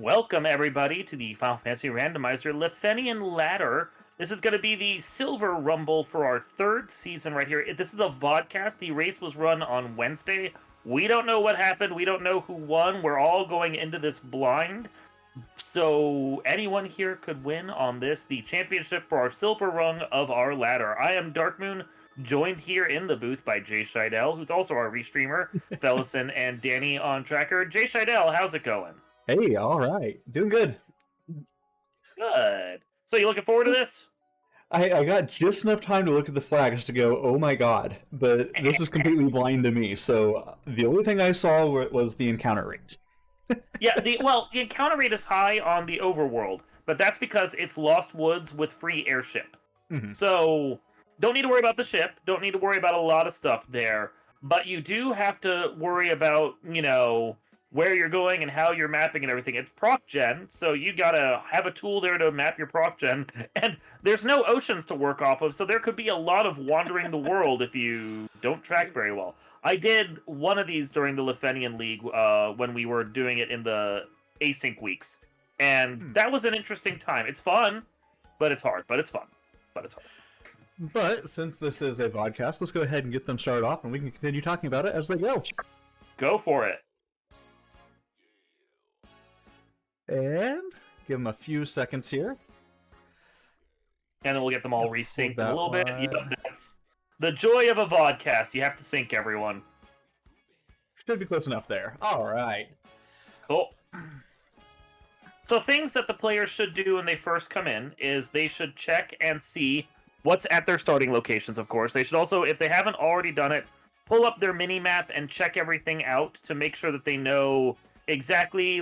Welcome, everybody, to the Final Fantasy Randomizer Lefeinian Ladder. This is going to be the Silver Rumble for our third season right here. This is a vodcast. The race was run on Wednesday. We don't know what happened. We don't know who won. We're all going into this blind. So anyone here could win on this, the championship for our silver rung of our ladder. I am Darkmoon, joined here in the booth by Jay Scheidel, who's also our restreamer, Fellison, and Danny on Tracker. Jay Scheidel, how's it going? Hey, all right. Doing good. Good. So you looking forward to this? I got just enough time to look at the flags to go, oh my god, but this is completely blind to me, so the only thing I saw was the encounter rate. Yeah, the encounter rate is high on the overworld, but that's because it's Lost Woods with free airship. Mhm. So don't need to worry about the ship, don't need to worry about a lot of stuff there, but you do have to worry about, where you're going and how you're mapping and everything. It's proc gen, so you gotta have a tool there to map your proc gen, and there's no oceans to work off of, so there could be a lot of wandering the world if you don't track very well. I did one of these during the Lefeinian League when we were doing it in the async weeks, and that was an interesting time. It's fun, but it's hard, but it's fun, but it's hard. But since this is a podcast, let's go ahead and get them started off, and we can continue talking about it as they go. Go for it. And give them a few seconds here. And then we'll get them all resynced in a little bit. One. That's the joy of a vodcast. You have to sync everyone. Should be close enough there. All right. Cool. So things that the players should do when they first come in is they should check and see what's at their starting locations, of course. They should also, if they haven't already done it, pull up their mini-map and check everything out to make sure that they know exactly,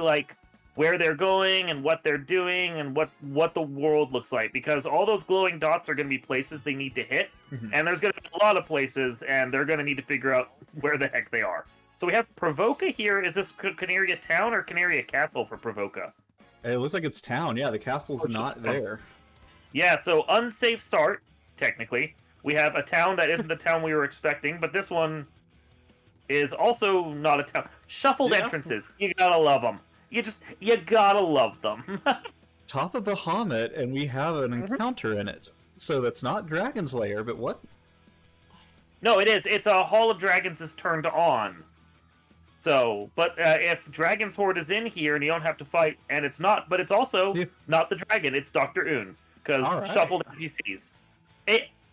where they're going and what they're doing and what the world looks like, because all those glowing dots are going to be places they need to hit, and there's going to be a lot of places, and they're going to need to figure out where the heck they are. So we have Provoca here. Is this Canaria Town or Canaria Castle for Provoca? It looks like it's town. Yeah, the castle's not there. Yeah, so unsafe start, technically. We have a town that isn't the town we were expecting, but this one is also not a town. Shuffled entrances. You gotta love them. You gotta love them. Top of Bahamut, and we have an encounter in it. So that's not Dragon's Lair, but what? No, it is. It's a Hall of Dragons is turned on. So, but if Dragon's Horde is in here and you don't have to fight, and it's not, but it's also not the dragon, it's Dr. Un, because shuffled NPCs.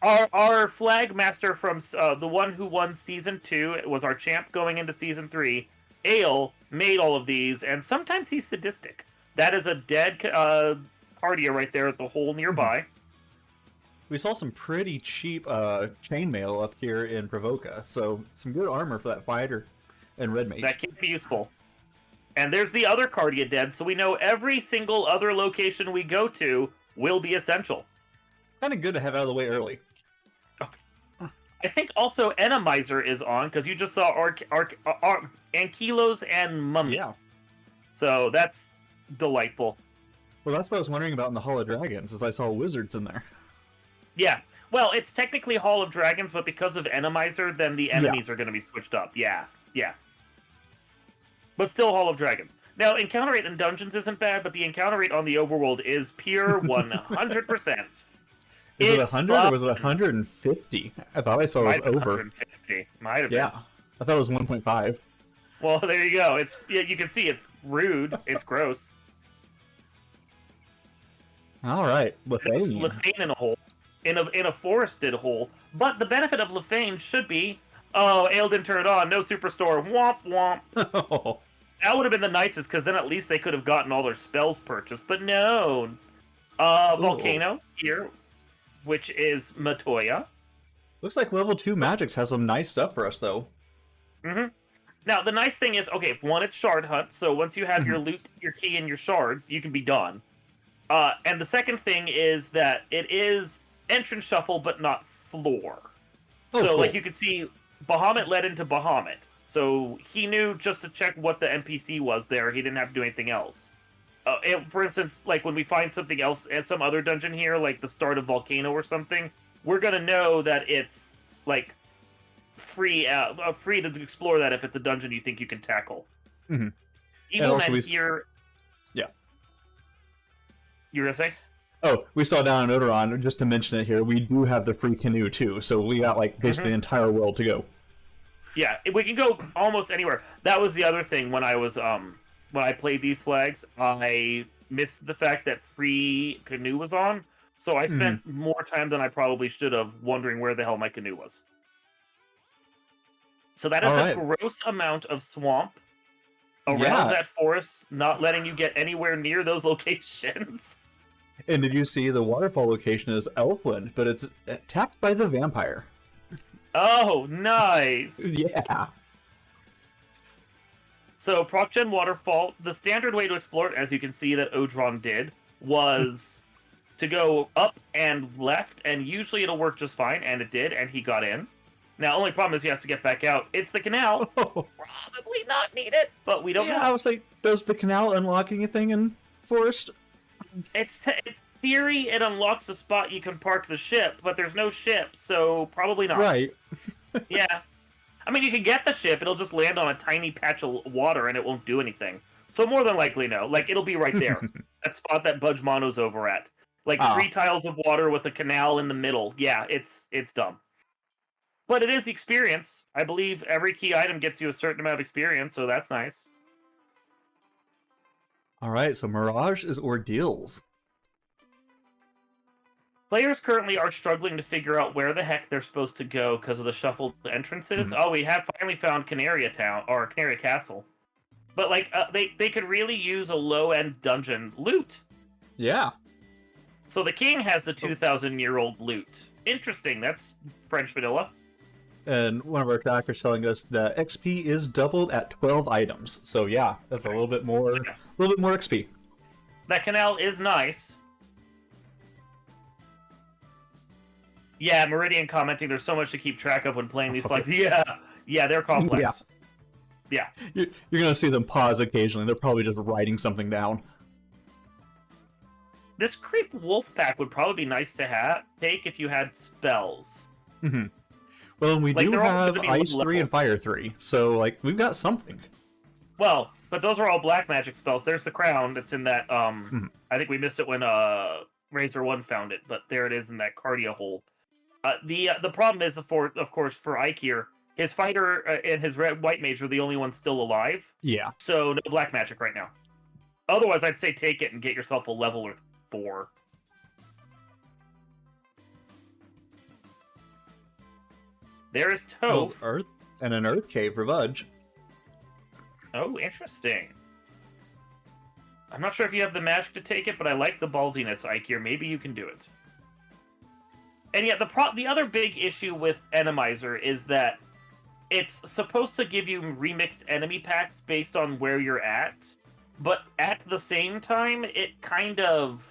Our flag master from the one who won Season 2, it was our champ going into Season 3, Ale, made all of these, and sometimes he's sadistic. That is a dead Cardia right there at the hole nearby. We saw some pretty cheap chainmail up here in Provoca, so some good armor for that fighter and red mage. That can be useful. And there's the other Cardia dead, so we know every single other location we go to will be essential. Kind of good to have out of the way early. I think also Randomizer is on, because you just saw Ankylos and Mummies. Yeah. So that's delightful. Well, that's what I was wondering about in the Hall of Dragons, as I saw wizards in there. Yeah. Well, it's technically Hall of Dragons, but because of Randomizer, then the enemies are going to be switched up. Yeah. But still Hall of Dragons. Now, encounter rate in dungeons isn't bad, but the encounter rate on the overworld is pure 100%. Is it 100 or was it 150? I thought I saw it was over. 150. Might have been. Yeah. I thought it was 1.5. Well, there you go. You can see it's rude. It's gross. All right, Lefeinian. Lefeinian in a hole, in a forested hole. But the benefit of Lefeinian should be, oh, Ale didn't turn it on. No superstore. Womp womp. That would have been the nicest, because then at least they could have gotten all their spells purchased. But no. Volcano here, which is Matoya. Looks like level 2 Magics has some nice stuff for us, though. Now, the nice thing is, okay, one, it's Shard Hunt, so once you have your loot, your key, and your shards, you can be done. And the second thing is that it is entrance shuffle, but not floor. So, you can see, Bahamut led into Bahamut. So, he knew just to check what the NPC was there, he didn't have to do anything else. For instance, when we find something else at some other dungeon here, like the start of Volcano or something, we're gonna know that it's, free to explore that if it's a dungeon you think you can tackle. Mm-hmm. Evilmen here... Yeah. You were gonna say? Oh, we saw down in Odoron, just to mention it here, we do have the free canoe too, so we got like basically the entire world to go. Yeah, we can go almost anywhere. That was the other thing when I was when I played these flags, I missed the fact that free canoe was on, so I spent more time than I probably should have wondering where the hell my canoe was. So that is a gross amount of swamp around that forest, not letting you get anywhere near those locations. And did you see the waterfall location is Elfland, but it's attacked by the vampire. Oh, nice! Yeah. So, ProcGen Waterfall, the standard way to explore it, as you can see that Odron did, was to go up and left, and usually it'll work just fine, and it did, and he got in. Now, only problem is he has to get back out. It's the canal. Probably not needed, but we don't know. Yeah, I was like, does the canal unlock anything in Forest? In theory, it unlocks a spot you can park the ship, but there's no ship, so probably not. Right. Yeah. I mean, you can get the ship, it'll just land on a tiny patch of water and it won't do anything. So more than likely, no. Like, it'll be right there. That spot that Budge Mono's over at. Like, 3 tiles of water with a canal in the middle. Yeah, it's dumb. But it is experience. I believe every key item gets you a certain amount of experience, so that's nice. Alright, so Mirage is Ordeals. Players currently are struggling to figure out where the heck they're supposed to go because of the shuffled entrances. Oh, we have finally found Canaria Town, or Canaria Castle. But, like, they could really use a low-end dungeon loot. Yeah. So the king has the 2,000-year-old loot. Interesting, that's French vanilla. And one of our trackers telling us the XP is doubled at 12 items. So yeah, that's a little bit more XP. That canal is nice. Yeah, Meridian commenting, there's so much to keep track of when playing these slides. Yeah, they're complex. Yeah. You're going to see them pause occasionally. They're probably just writing something down. This creep wolf pack would probably be nice to take if you had spells. Mm-hmm. Well, and we do have Ice 3 and Fire 3, so, like, we've got something. Well, but those are all black magic spells. There's the crown that's in that, I think we missed it when Razor 1 found it, but there it is in that Cardia hole. The problem is, of course, for Ikir, his fighter and his white mage are the only ones still alive. Yeah. So, no black magic right now. Otherwise, I'd say take it and get yourself a level or 4. There is Toph. Earth and an Earth Cave for Budge. Oh, interesting. I'm not sure if you have the magic to take it, but I like the ballsiness, Ikir. Maybe you can do it. And yet, the other big issue with Randomizer is that it's supposed to give you remixed enemy packs based on where you're at, but at the same time, it kind of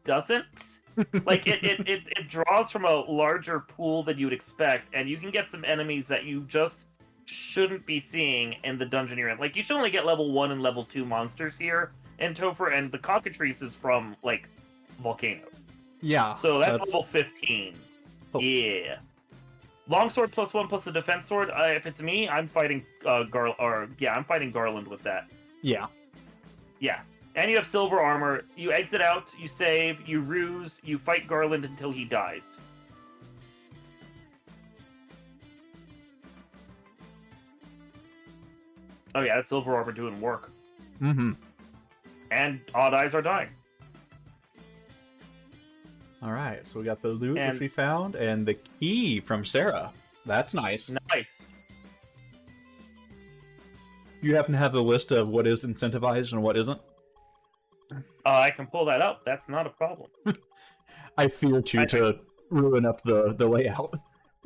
doesn't. Like, it draws from a larger pool than you'd expect, and you can get some enemies that you just shouldn't be seeing in the dungeon you're in. Like, you should only get level 1 and level 2 monsters here in Topher, and the cockatrice is from, like, Volcano. Yeah. So that's level 15. Oh. Yeah. Longsword +1 plus the defense sword. If it's me, I'm fighting I'm fighting Garland with that. Yeah. Yeah. And you have silver armor. You exit out, you save, you ruse, you fight Garland until he dies. Oh yeah, that's silver armor doing work. Mm-hmm. And Odd Eyes are dying. Alright, so we got the loot which we found, and the key from Sarah. That's nice. Nice. You happen to have the list of what is incentivized and what isn't? I can pull that up. That's not a problem. I fear to ruin up the layout.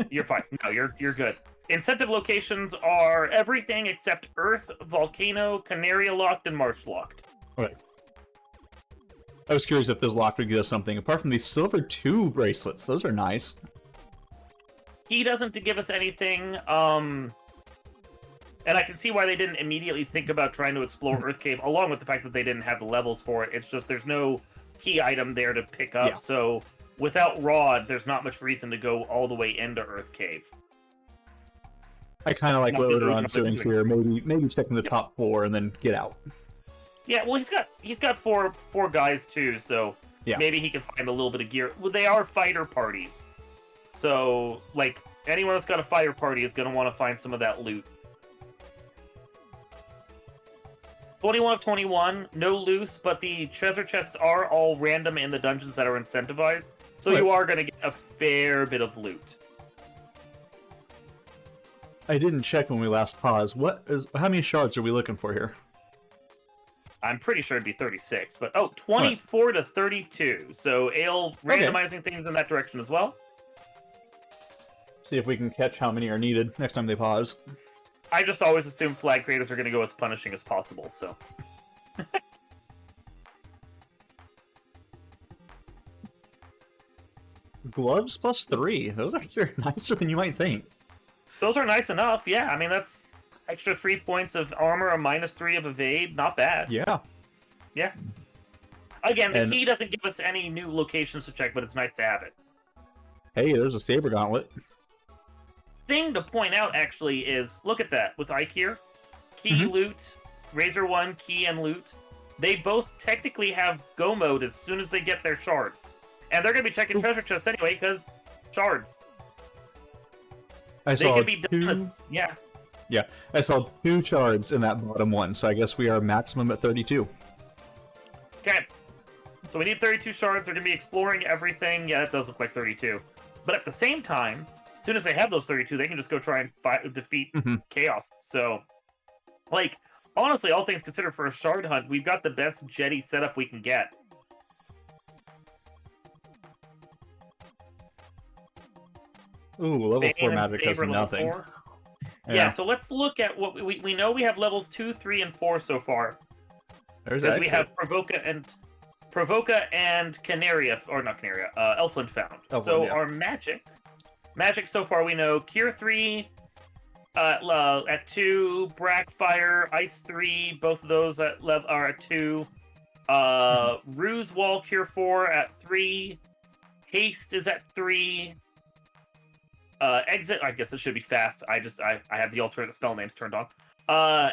You're fine. No, you're good. Incentive locations are everything except Earth, Volcano, Canaria Locked, and Marsh Locked. Okay. I was curious if this lock would give us something. Apart from these Silver 2 bracelets, those are nice. He doesn't give us anything, and I can see why they didn't immediately think about trying to explore Earth Cave, along with the fact that they didn't have the levels for it. It's just there's no key item there to pick up, so without Rod, there's not much reason to go all the way into Earth Cave. I kind of like what Odoron's doing here. Maybe checking the top 4 and then get out. Yeah, well, he's got four guys too, so Yeah. maybe he can find a little bit of gear. Well, they are fighter parties, so like anyone that's got a fighter party is gonna want to find some of that loot. 21 of 21, no loose, but the treasure chests are all random in the dungeons that are incentivized, so Right. you are gonna get a fair bit of loot. I didn't check when we last paused. How many shards are we looking for here? I'm pretty sure it'd be 36, but 24 to 32. So Ale randomizing things in that direction as well. See if we can catch how many are needed next time they pause. I just always assume flag creators are going to go as punishing as possible, so. Gloves +3. Those are actually nicer than you might think. Those are nice enough, yeah. I mean, that's extra 3 points of armor, a -3 of evade. Not bad. Yeah. Yeah. Again, the key doesn't give us any new locations to check, but it's nice to have it. Hey, there's a saber gauntlet. Thing to point out, actually, is look at that with Ike here. Key, loot, Razor 1, key, and loot. They both technically have go mode as soon as they get their shards. And they're going to be checking treasure chests anyway, because shards. I saw yeah. Yeah, I saw 2 shards in that bottom one, so I guess we are maximum at 32. Okay. So we need 32 shards. They're going to be exploring everything. Yeah, that does look like 32. But at the same time, as soon as they have those 32, they can just go try and defeat Chaos. So, like, honestly, all things considered, for a shard hunt, we've got the best jetty setup we can get. Ooh, level 4 magic does nothing. Yeah, so let's look at what we know. We have levels 2, 3, and 4 so far. Because we have Provoca and Canaria, or not Canaria, Elfland found. Our magic so far we know: Cure 3 at 2, Brackfire, Ice 3, both of those are at 2. Ruse Wall Cure 4 at 3. Haste is at 3. Exit, I guess it should be fast. I have the alternate spell names turned on.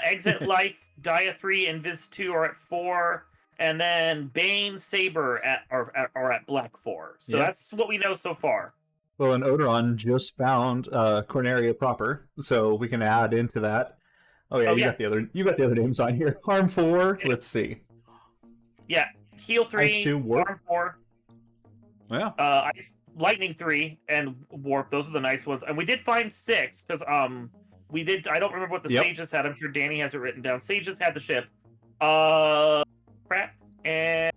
Exit Life, Dia 3, and Viz 2 are at 4. And then Bane, Saber are at Black 4. So that's what we know so far. Well, and Odoron just found Corneria proper, so we can add into that. You got the other names on here. Harm 4, let's see. Yeah, Heal 3, Ice 2, Warp. Harm 4. Yeah. Lightning 3 and Warp, those are the nice ones. And we did find 6, because I don't remember what the Sages had. I'm sure Danny has it written down. Sages had the ship. Crap. And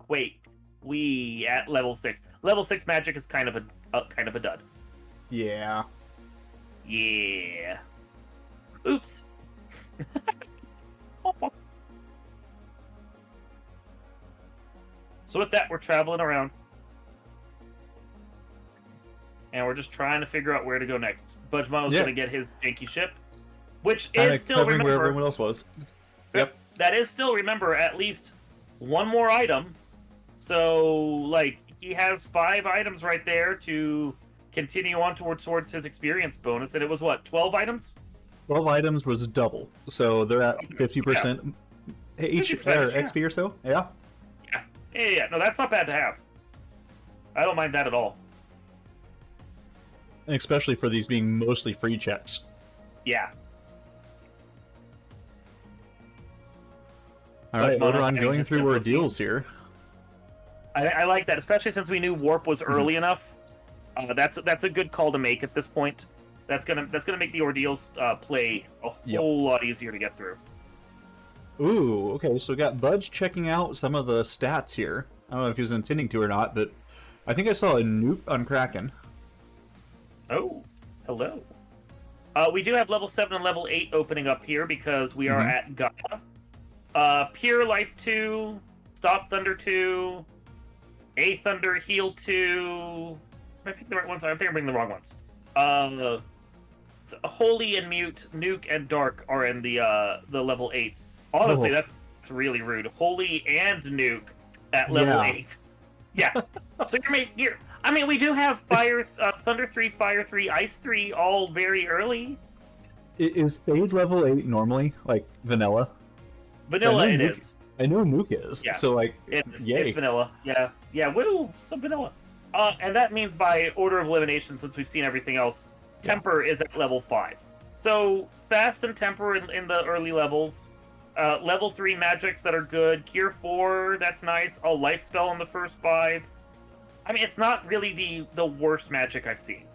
wait, we at level 6. Level 6 magic is kind of a dud. Yeah. Yeah. Oops. So with that, we're traveling around. And we're just trying to figure out where to go next. Budgemono's going to get his janky ship, which is still, remember, where everyone else was. Yep. That is still, remember, at least one more item. So, like, he has 5 items right there to continue on towards his experience bonus. And it was, what, 12 items? 12 items was double. So they're at 50% each XP or so? Yeah. Yeah. No, that's not bad to have. I don't mind that at all. And especially for these being mostly free checks. Yeah. Alright, Odoron going through ordeals here. I like that, especially since we knew Warp was early enough. That's a good call to make at this point. That's gonna make the ordeals play a whole lot easier to get through. Ooh, okay, so we got Budge checking out some of the stats here. I don't know if he was intending to or not, but I think I saw a nuke on Kraken. Oh, hello. We do have level 7 and level 8 opening up here because we are at Gaia. Pure Life 2, Stop Thunder 2, A Thunder Heal 2. I picked the right ones. I think I'm bringing the wrong ones. Holy and Mute, Nuke, and Dark are in the level 8s. Honestly, that's really rude. Holy and Nuke at level 8. Yeah. So we do have Fire, Thunder 3, Fire 3, Ice 3, all very early. Is Fade level 8 normally, like vanilla? Vanilla it is. I know Nuke is. Yeah. So like, it's vanilla. Yeah. Woo, some vanilla. And that means by order of elimination, since we've seen everything else, Temper is at level 5. So Fast and Temper in the early levels. Level 3 magics that are good. Cure 4, that's nice. A Life Spell in the first 5. I mean, it's not really the worst magic I've seen.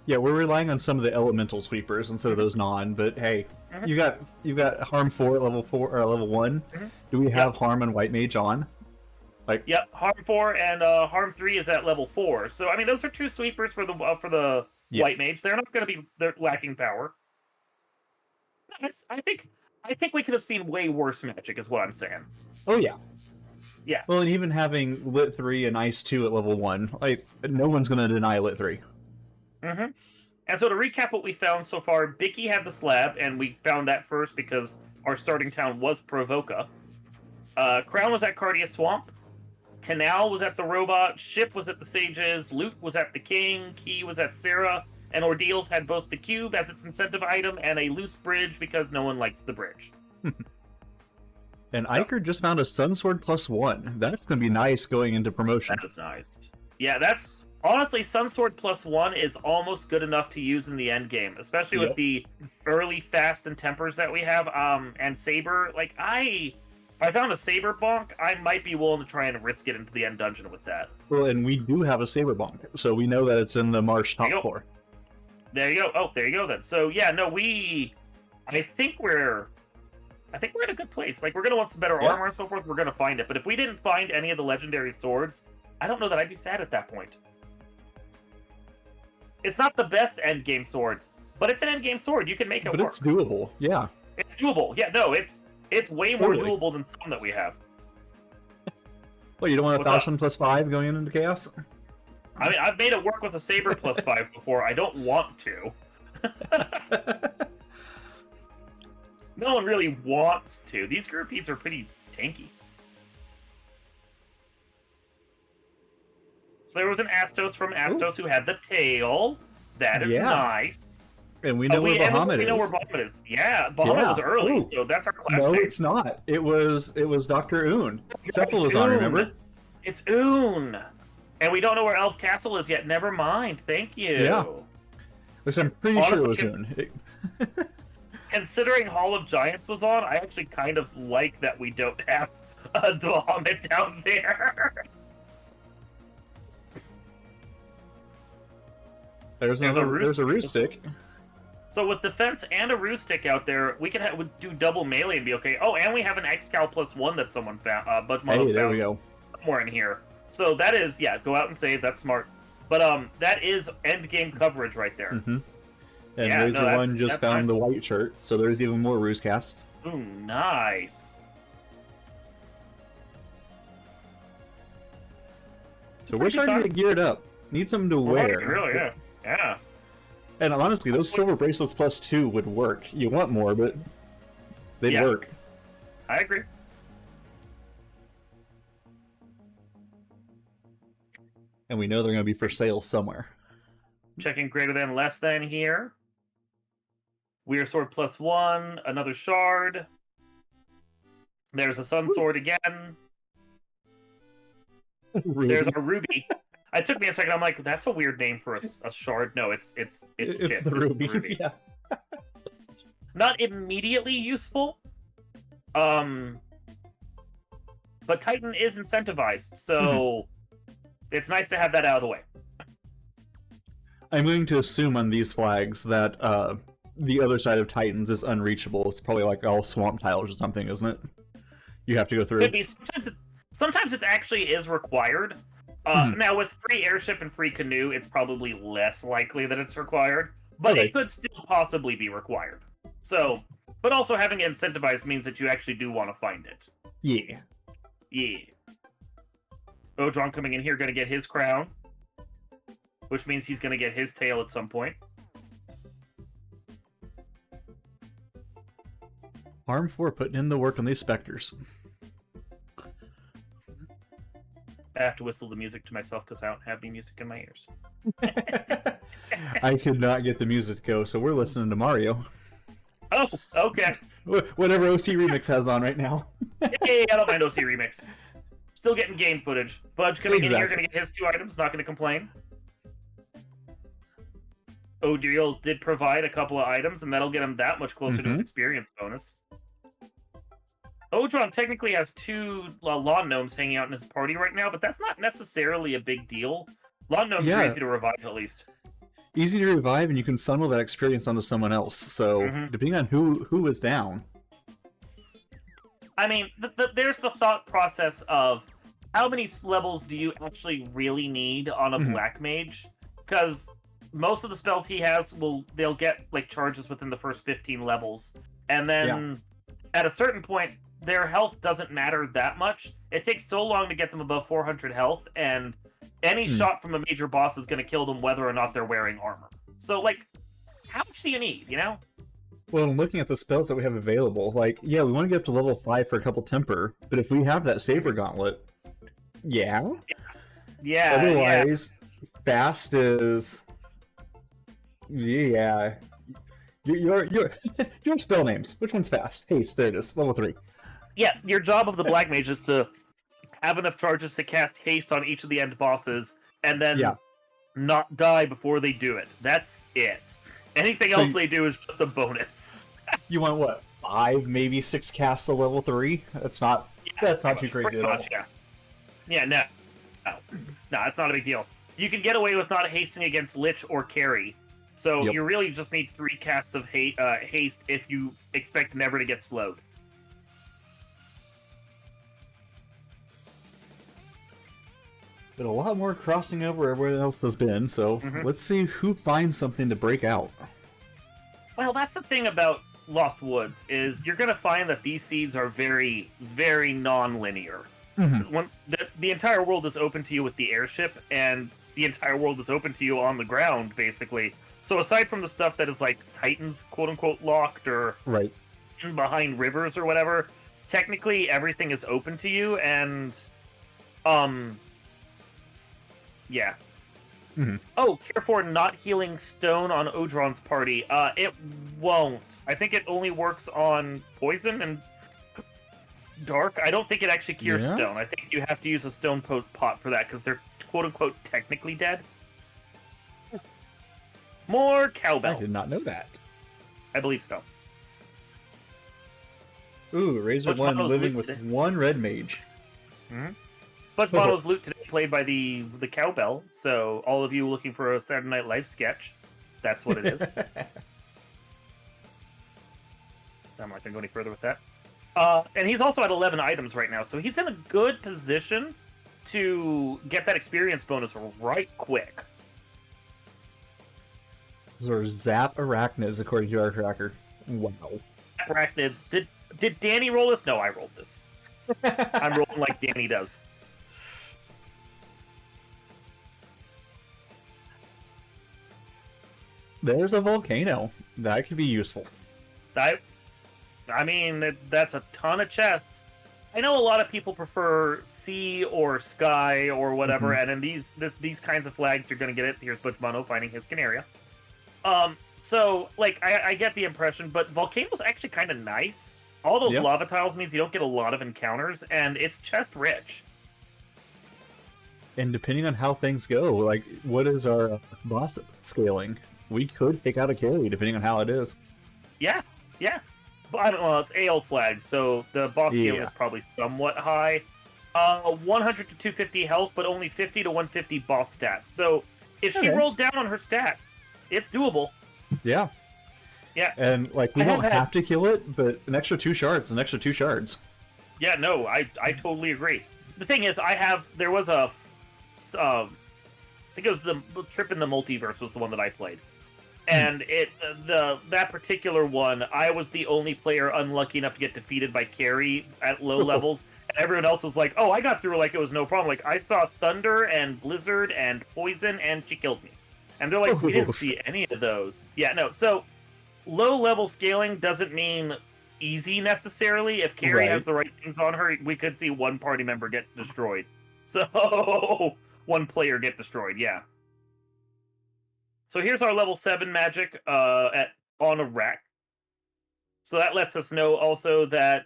Yeah, we're relying on some of the elemental sweepers instead of those non. But hey, you got Harm 4 at level 4 or level 1. Do we have Harm and White Mage on? Like, yep, Harm 4 and Harm 3 is at level 4. So I mean, those are 2 sweepers for the White Mage. They're not going to be lacking power. I think we could have seen way worse magic, is what I'm saying. Oh yeah. Yeah. Well, and even having Lit 3 and Ice 2 at level 1, like, no one's going to deny Lit 3. And so to recap what we found so far, Bicky had the slab, and we found that first because our starting town was Provoca. Crown was at Cardia Swamp. Canal was at the Robot. Ship was at the Sages. Loot was at the King. Key was at Sarah. And Ordeals had both the Cube as its incentive item and a loose bridge because no one likes the bridge. And Iker just found a Sunsword +1. That's going to be nice going into promotion. That is nice. Yeah, that's... Honestly, Sunsword +1 is almost good enough to use in the end game, especially with the early Fast and Tempers that we have, and Saber. Like, if I found a Saber bonk, I might be willing to try and risk it into the end dungeon with that. Well, and we do have a Saber bonk, so we know that it's in the Marsh top 4. There you go. Oh, there you go then. So yeah, no, I think we're in a good place. Like, we're gonna want some better armor and so forth. We're gonna find it, but if we didn't find any of the legendary swords, I don't know that I'd be sad at that point. It's not the best endgame sword, but it's an endgame sword. You can make it work. But it's doable, yeah. It's doable. Yeah, no, it's way more doable than some that we have. Well, you don't want a Falchion +5 going into Chaos? I mean, I've made it work with a Saber +5 before. I don't want to. No one really wants to. These groupies are pretty tanky. So there was an Astos from Astos who had the tail. That is nice. And we know where Bahamut is. We know where Bahamut is. Yeah, Bahamut was early, so that's our class. No, it's not. It was Dr. Oon. Shuffle was on, remember? It's Oon. And we don't know where Elf Castle is yet. Never mind. Thank you. Yeah. Which I'm pretty sure it was Oon. Considering Hall of Giants was on, I actually kind of like that we don't have a Bahamut down there. There's a Roostic. So with defense and a Roostic out there, we can do double melee and be okay. Oh, and we have an X-Cal +1 that someone found. Hey, there we go. Somewhere in here. So that is, go out and save. That's smart. But that is end game coverage right there. And Razor One just found the white shirt, so there's even more ruse casts. Ooh, nice. So we're starting to get geared up. Need something to wear. Really, yeah. And honestly, those silver bracelets +2 would work. You want more, but they'd work. I agree. And we know they're going to be for sale somewhere. Checking greater than, less than here. Weird Sword +1, another shard. There's a Sun Sword again. There's our Ruby. It took me a second. I'm like, that's a weird name for a shard. No, it's the Ruby. Yeah. Not immediately useful. But Titan is incentivized, so it's nice to have that out of the way. I'm going to assume on these flags that the other side of Titans is unreachable. It's probably like all swamp tiles or something, isn't it? You have to go through. Could be. Sometimes it actually is required. Now, with free airship and free canoe, it's probably less likely that it's required, but it could still possibly be required. So, but also having it incentivized means that you actually do want to find it. Yeah. Odron coming in here, going to get his crown, which means he's going to get his tail at some point. Arm 4 putting in the work on these specters. I have to whistle the music to myself because I don't have any music in my ears. I could not get the music to go, so we're listening to Mario. Oh, okay. Whatever OC Remix has on right now. Hey, I don't mind OC Remix. Still getting game footage. Budge coming in here, Exactly. gonna get his 2 items, not gonna complain. O'Deals did provide a couple of items, and that'll get him that much closer to his experience bonus. Odron technically has 2 lawn gnomes hanging out in his party right now, but that's not necessarily a big deal. Lawn gnomes are easy to revive, at least. Easy to revive, and you can funnel that experience onto someone else. So, depending on who is down. I mean, there's the thought process of how many levels do you actually really need on a black mage? Because most of the spells he has they'll get like charges within the first 15 levels, and then at a certain point, their health doesn't matter that much. It takes so long to get them above 400 health, and any shot from a major boss is going to kill them whether or not they're wearing armor. So, like, how much do you need, you know? Well, looking at the spells that we have available, like, yeah, we want to get up to level 5 for a couple temper, but if we have that Saber Gauntlet, yeah. Otherwise, fast is... Yeah. Your spell names. Which one's fast? Haste, there it is, level 3. Yeah, your job of the Black Mage is to have enough charges to cast haste on each of the end bosses, and then not die before they do it. That's it. Anything else they do is just a bonus. You want what? 5, maybe 6 casts to level 3? That's not too crazy at all. Yeah, no, it's not a big deal. You can get away with not hasting against Lich or Carry, so you really just need 3 casts of haste if you expect never to get slowed. But a lot more crossing over everywhere else has been, so let's see who finds something to break out. Well, that's the thing about Lost Woods, is you're going to find that these seeds are very, very non-linear. When the entire world is open to you with the airship, and the entire world is open to you on the ground, basically. So aside from the stuff that is like Titans, quote-unquote, locked, or in behind rivers or whatever, technically everything is open to you, and... Yeah. Oh, care for not healing stone on Odron's party. It won't. I think it only works on poison and dark. I don't think it actually cures stone. I think you have to use a stone pot for that because they're quote-unquote technically dead. More cowbell. I did not know that. I believe so. Ooh, Razor One living with 1 red mage. Butch Mono's loot today played by the cowbell, so all of you looking for a Saturday Night Live sketch, that's what it is. I'm not going to go any further with that. And he's also at 11 items right now, so he's in a good position to get that experience bonus right quick. Those are Zap Arachnids, according to our tracker. Wow. Arachnids. Did Danny roll this? No, I rolled this. I'm rolling like Danny does. There's a volcano. That could be useful. I mean, that's a ton of chests. I know a lot of people prefer sea or sky or whatever, and in these kinds of flags, you're going to get it. Here's Butch Mono finding his Canaria. So, like, I get the impression, but volcano's actually kind of nice. All those lava tiles means you don't get a lot of encounters, and it's chest rich. And depending on how things go, like, what is our boss scaling? We could pick out a carry, depending on how it is. Yeah. But I don't know, it's AL flag, so the boss scaling is probably somewhat high. 100 to 250 health, but only 50 to 150 boss stats. So, if she rolled down on her stats, it's doable. Yeah. And, like, we don't have to kill it, but an extra 2 shards is an extra 2 shards. Yeah, no, I totally agree. The thing is, there was a... I think it was the Trip in the Multiverse was the one that I played. And that particular one, I was the only player unlucky enough to get defeated by carry at low levels. And everyone else was like, oh, I got through like it was no problem. Like, I saw thunder and blizzard and poison, and she killed me. And they're like, we didn't see any of those. Yeah, no, so low-level scaling doesn't mean easy necessarily. If carry has the right things on her, we could see one party member get destroyed. So, one player get destroyed, yeah. So here's our level 7 magic on a rack. So that lets us know also that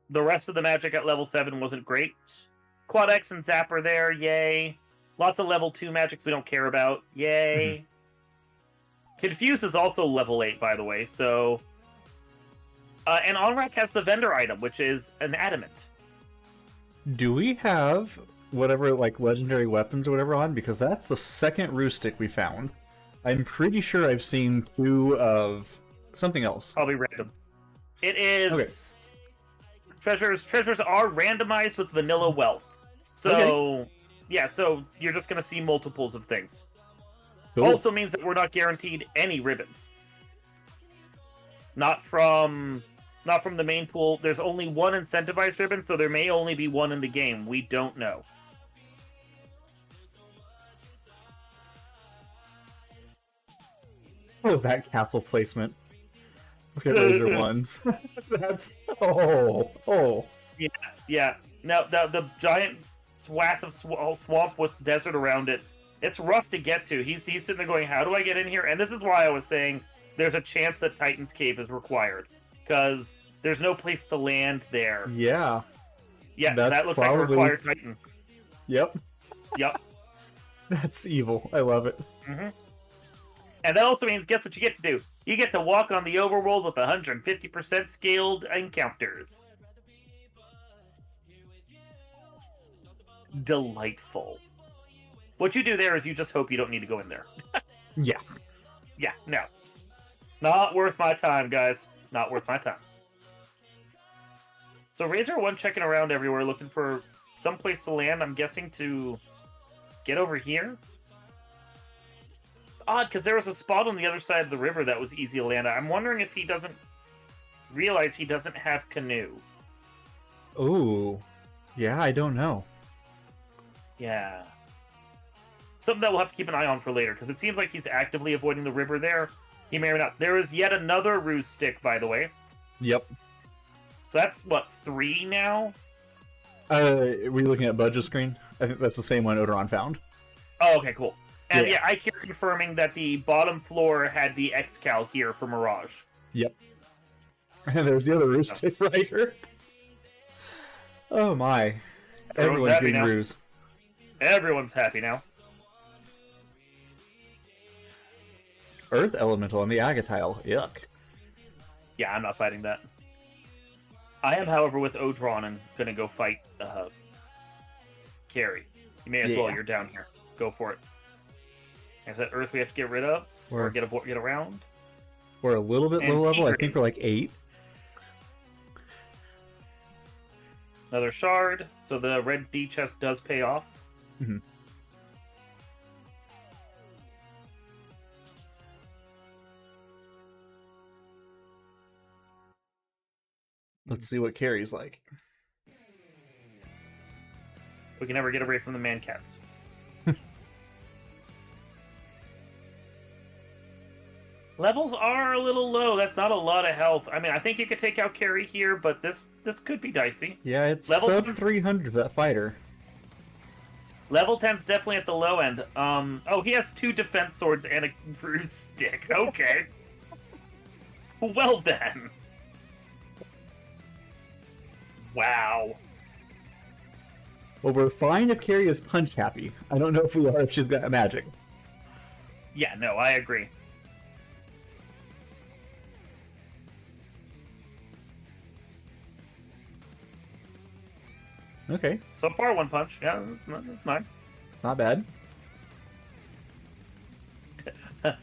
the rest of the magic at level 7 wasn't great. Quad X and Zapper there, yay. Lots of level 2 magics we don't care about, yay. Confuse is also level 8, by the way, so... and Onrak has the vendor item, which is an adamant. Do we have whatever, like, legendary weapons or whatever on? Because that's the second ruse stick we found. I'm pretty sure I've seen 2 of something else. Probably random. It is... Okay. Treasures are randomized with vanilla wealth. So, yeah, so you're just going to see multiples of things. Cool. Also means that we're not guaranteed any ribbons. Not from the main pool. There's only one incentivized ribbon, so there may only be one in the game. We don't know. Oh, that castle placement. Look at laser ones. That's... Oh. Yeah. Now, the giant swath of swamp with desert around it, it's rough to get to. He's sitting there going, how do I get in here? And this is why I was saying there's a chance that Titan's Cave is required. Because there's no place to land there. Yeah. Yeah, that's that looks probably... like a required Titan. Yep. That's evil. I love it. Mm-hmm. And that also means, guess what you get to do? You get to walk on the overworld with 150% scaled encounters. Delightful. What you do there is you just hope you don't need to go in there. Yeah. Yeah, no. Not worth my time, guys. Not worth my time. So Razor 1 checking around everywhere looking for some place to land. I'm guessing to get over here. Odd, because there was a spot on the other side of the river that was easy to land at. I'm wondering if he doesn't realize he doesn't have canoe. Ooh. Yeah, I don't know. Yeah. Something that we'll have to keep an eye on for later, because it seems like he's actively avoiding the river there. He may or not. There is yet another ruse stick, by the way. Yep. So that's, what, 3 now? Were you looking at Budge's screen? I think that's the same one Odoron found. Oh, okay, cool. And Yeah. I keep confirming that the bottom floor had the X-Cal here for Mirage. Yep. And there's the other ruse stick right here. Oh my. Everyone's happy getting now. ruse. Everyone's happy now. Earth Elemental on the Agatile. Yuck. Yeah, I'm not fighting that. I am, however, with Odron and gonna go fight Carrie. You may as well. You're down here. Go for it. Is that Earth we have to get rid of? Or get around? We're a little bit low level. I think we're like 8. Another shard. So the red D chest does pay off. Mm-hmm. Let's see what Carrie's like. We can never get away from the man cats. Levels are a little low. That's not a lot of health. I mean, I think you could take out Carrie here, but this could be dicey. Yeah, it's Level sub 10's 300 that fighter. Level 10's definitely at the low end. Oh, he has 2 defense swords and a ruse stick. Okay. Well then. Wow. Well, we're fine if Carrie is punch happy. I don't know if we are if she's got magic. Yeah, no, I agree. Okay. So far, 1 punch. Yeah, that's nice. Not bad.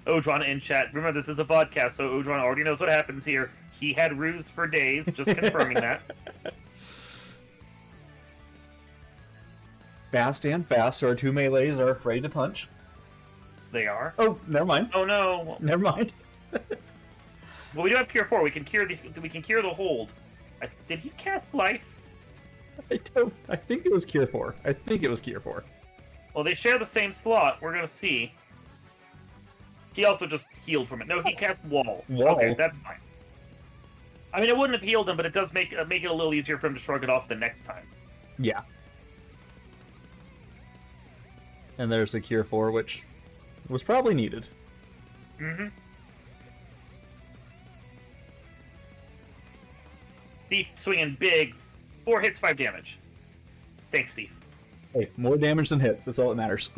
Odron in chat. Remember, this is a vodcast, so Odron already knows what happens here. He had ruse for days, just confirming that. Fast and fast, so our 2 melees are ready to punch. They are. Oh, never mind. Oh no. Never mind. Well, we do have Cure 4. We can cure the hold. Did he cast life? I think it was Cure 4. I think it was Cure 4. Well, they share the same slot. We're gonna see. He also just healed from it. No, he cast wall. Okay, that's fine. I mean, it wouldn't have healed him, but it does make it a little easier for him to shrug it off the next time. Yeah. And there's the Cure 4, which was probably needed. Mm-hmm. Thief swinging big. 4 hits, 5 damage. Thanks, Thief. Hey, more damage than hits. That's all that matters.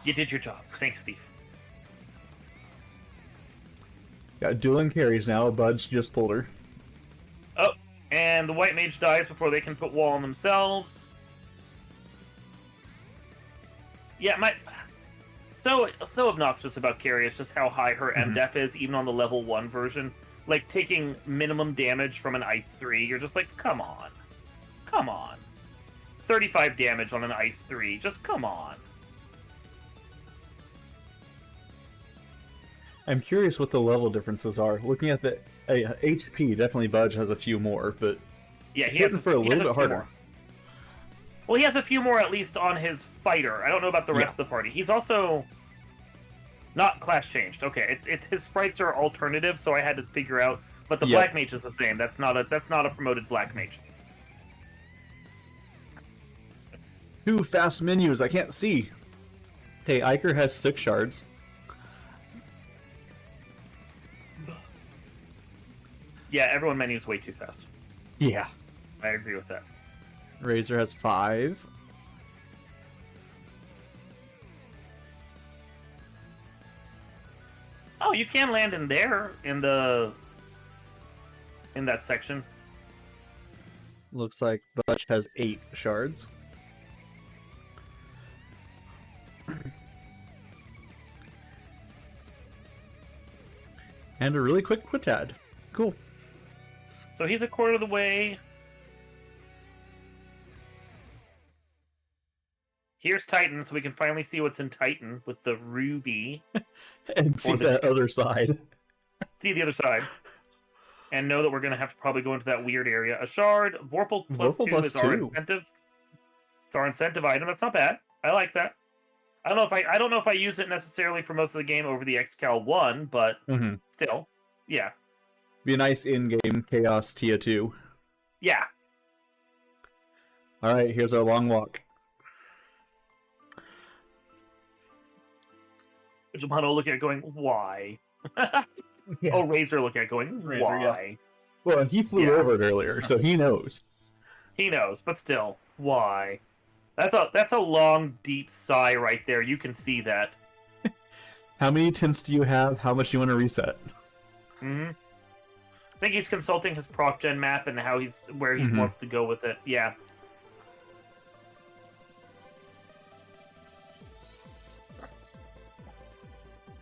You did your job. Thanks, Thief. Got dueling carries now. Budge just pulled her. Oh, and the white mage dies before they can put wall on themselves. Yeah, so obnoxious about Carrie is just how high her MDEF is, even on the level 1 version. Like, taking minimum damage from an Ice 3, you're just like, come on. Come on. 35 damage on an Ice 3, just come on. I'm curious what the level differences are. Looking at the HP, definitely Budge has a few more, but yeah, he has for a little bit harder. More. Well, he has a few more at least on his fighter. I don't know about the rest of the party. He's also not class changed. Okay, it's his sprites are alternative, so I had to figure out. But the black mage is the same. That's not a promoted black mage. 2 fast menus. I can't see. Hey, Iker has 6 shards. Yeah, everyone menu is way too fast. Yeah. I agree with that. Razor has 5. Oh, you can land in there, in that section. Looks like Budge has 8 shards. And a really quick quitad. Cool. So he's a quarter of the way. Here's Titan, so we can finally see what's in Titan with the ruby. And see that other side. See the other side. And know that we're going to have to probably go into that weird area. A shard, Vorpal plus 2 is our incentive. It's our incentive item. That's not bad. I like that. I don't know if I use it necessarily for most of the game over the Excal 1, but still, yeah. Be a nice in-game Chaos Tia 2. Yeah. Alright, here's our long walk. Jamano looking at it going, why? Yeah. Oh, Razor looking at it going, Razor, why? Yeah. Well, he flew over it earlier, so he knows. He knows, but still, why? That's a long, deep sigh right there. You can see that. How many tints do you have? How much do you want to reset? I think he's consulting his proc gen map and where he wants to go with it. Yeah.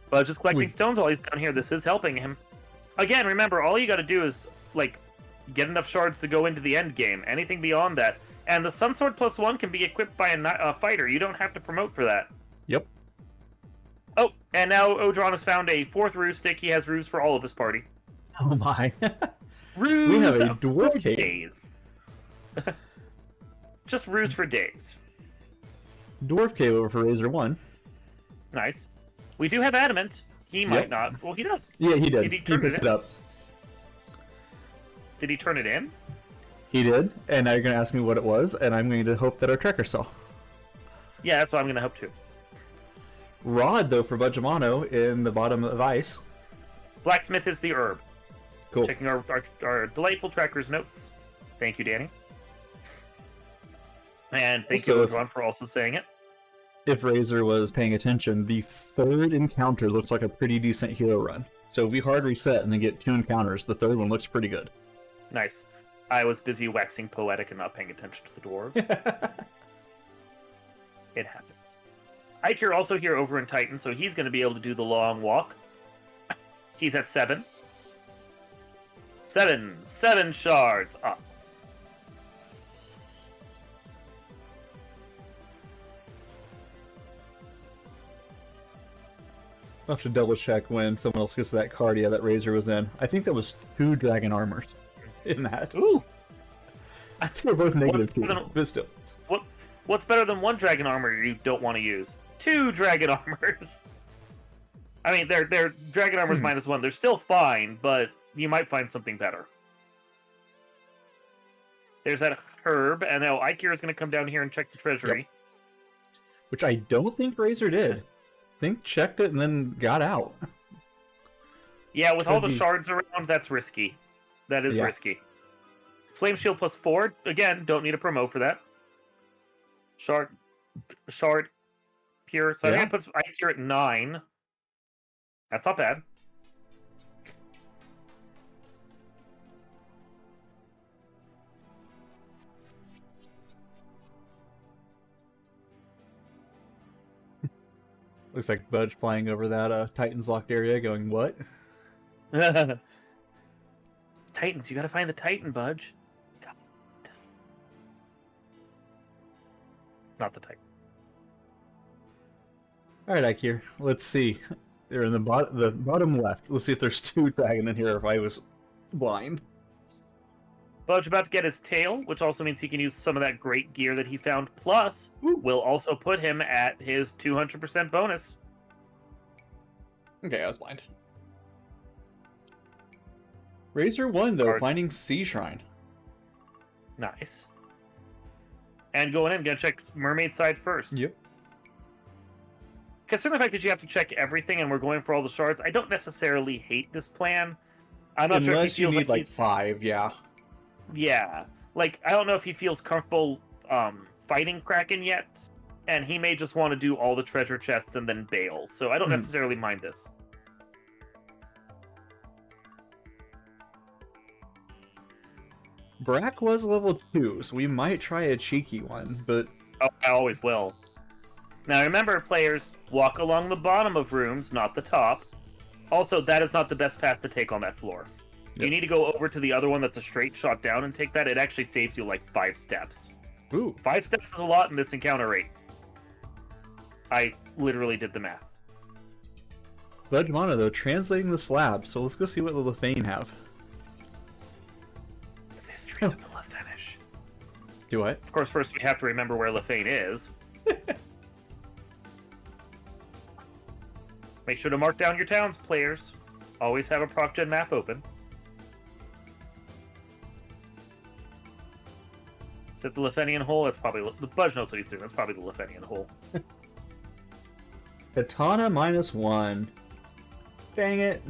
But just collecting stones while he's down here, this is helping him. Again, remember, all you got to do is like get enough shards to go into the end game. Anything beyond that, and the Sunsword +1 can be equipped by a fighter. You don't have to promote for that. Yep. Oh, and now Odron has found a 4th ruse stick. He has ruse for all of his party. Oh my. Ruse we have a dwarf for cave. Days. Just ruse for days. Dwarf cave over for Razor 1. Nice. We do have adamant. He might not. Well, he does. Yeah, he did. Did he turn picked it up. Did he turn it in? He did, and now you're going to ask me what it was, and I'm going to hope that our tracker saw. Yeah, that's what I'm going to hope to. Rod, though, for Budgemano in the bottom of ice. Blacksmith is the herb. Cool. Checking our delightful tracker's notes. Thank you, Danny. And thank you, Odron, for also saying it. If Razor was paying attention, the 3rd encounter looks like a pretty decent hero run. So if we hard reset and then get 2 encounters, the 3rd one looks pretty good. Nice. I was busy waxing poetic and not paying attention to the dwarves. It happens. Iker also here over in Titan, so he's going to be able to do the long walk. He's at 7. 7 shards up. I'll have to double check when someone else gets that card. Yeah, that Razor was in. I think that was 2 dragon armors in that. Ooh! I think we're both -2, but still. What's better than 1 dragon armor you don't want to use? 2 dragon armors! I mean, they're dragon armors -1. They're still fine, but you might find something better. There's that herb, and now Iker is going to come down here and check the treasury. Yep. Which I don't think Razor did. I think checked it and then got out. Yeah, with all the shards around, that's risky. That is risky. Flame Shield plus 4. Again, don't need a promo for that. Shard, Pure. So I think it puts Ice Cure at 9. That's not bad. Looks like Budge flying over that Titan's locked area going, what? Titans, you gotta find the Titan, Budge. God. Not the Titan. Alright, Ikir, let's see. They're in the bottom left. Let's see if there's 2 dragon in here if I was blind. Budge about to get his tail, which also means he can use some of that great gear that he found. Plus, will also put him at his 200% bonus. Okay, I was blind. Razor 1, though, finding Sea Shrine. Nice. And going in, gonna check Mermaid side first. Yep. Considering the fact that you have to check everything and we're going for all the shards, I don't necessarily hate this plan. I'm not sure if he feels you need like 5, yeah. Yeah. Like, I don't know if he feels comfortable fighting Kraken yet, and he may just want to do all the treasure chests and then bail, so I don't necessarily mind this. Brack was level 2, so we might try a cheeky one, but... Oh, I always will. Now remember, players, walk along the bottom of rooms, not the top. Also, that is not the best path to take on that floor. Yep. You need to go over to the other one that's a straight shot down and take that. It actually saves you like 5 steps. Ooh. 5 steps is a lot in this encounter rate. I literally did the math. Budge Mana, though, translating the slab, so let's go see what the Lefeinian have. The mysteries of the Lefeinish. Do what? Of course, first we have to remember where Lefeinian is. Make sure to mark down your towns, players. Always have a proc gen map open. Is it the Lefeinian hole? That's probably... The Budge knows what he's doing. That's probably the Lefeinian hole. Katana -1. Dang it.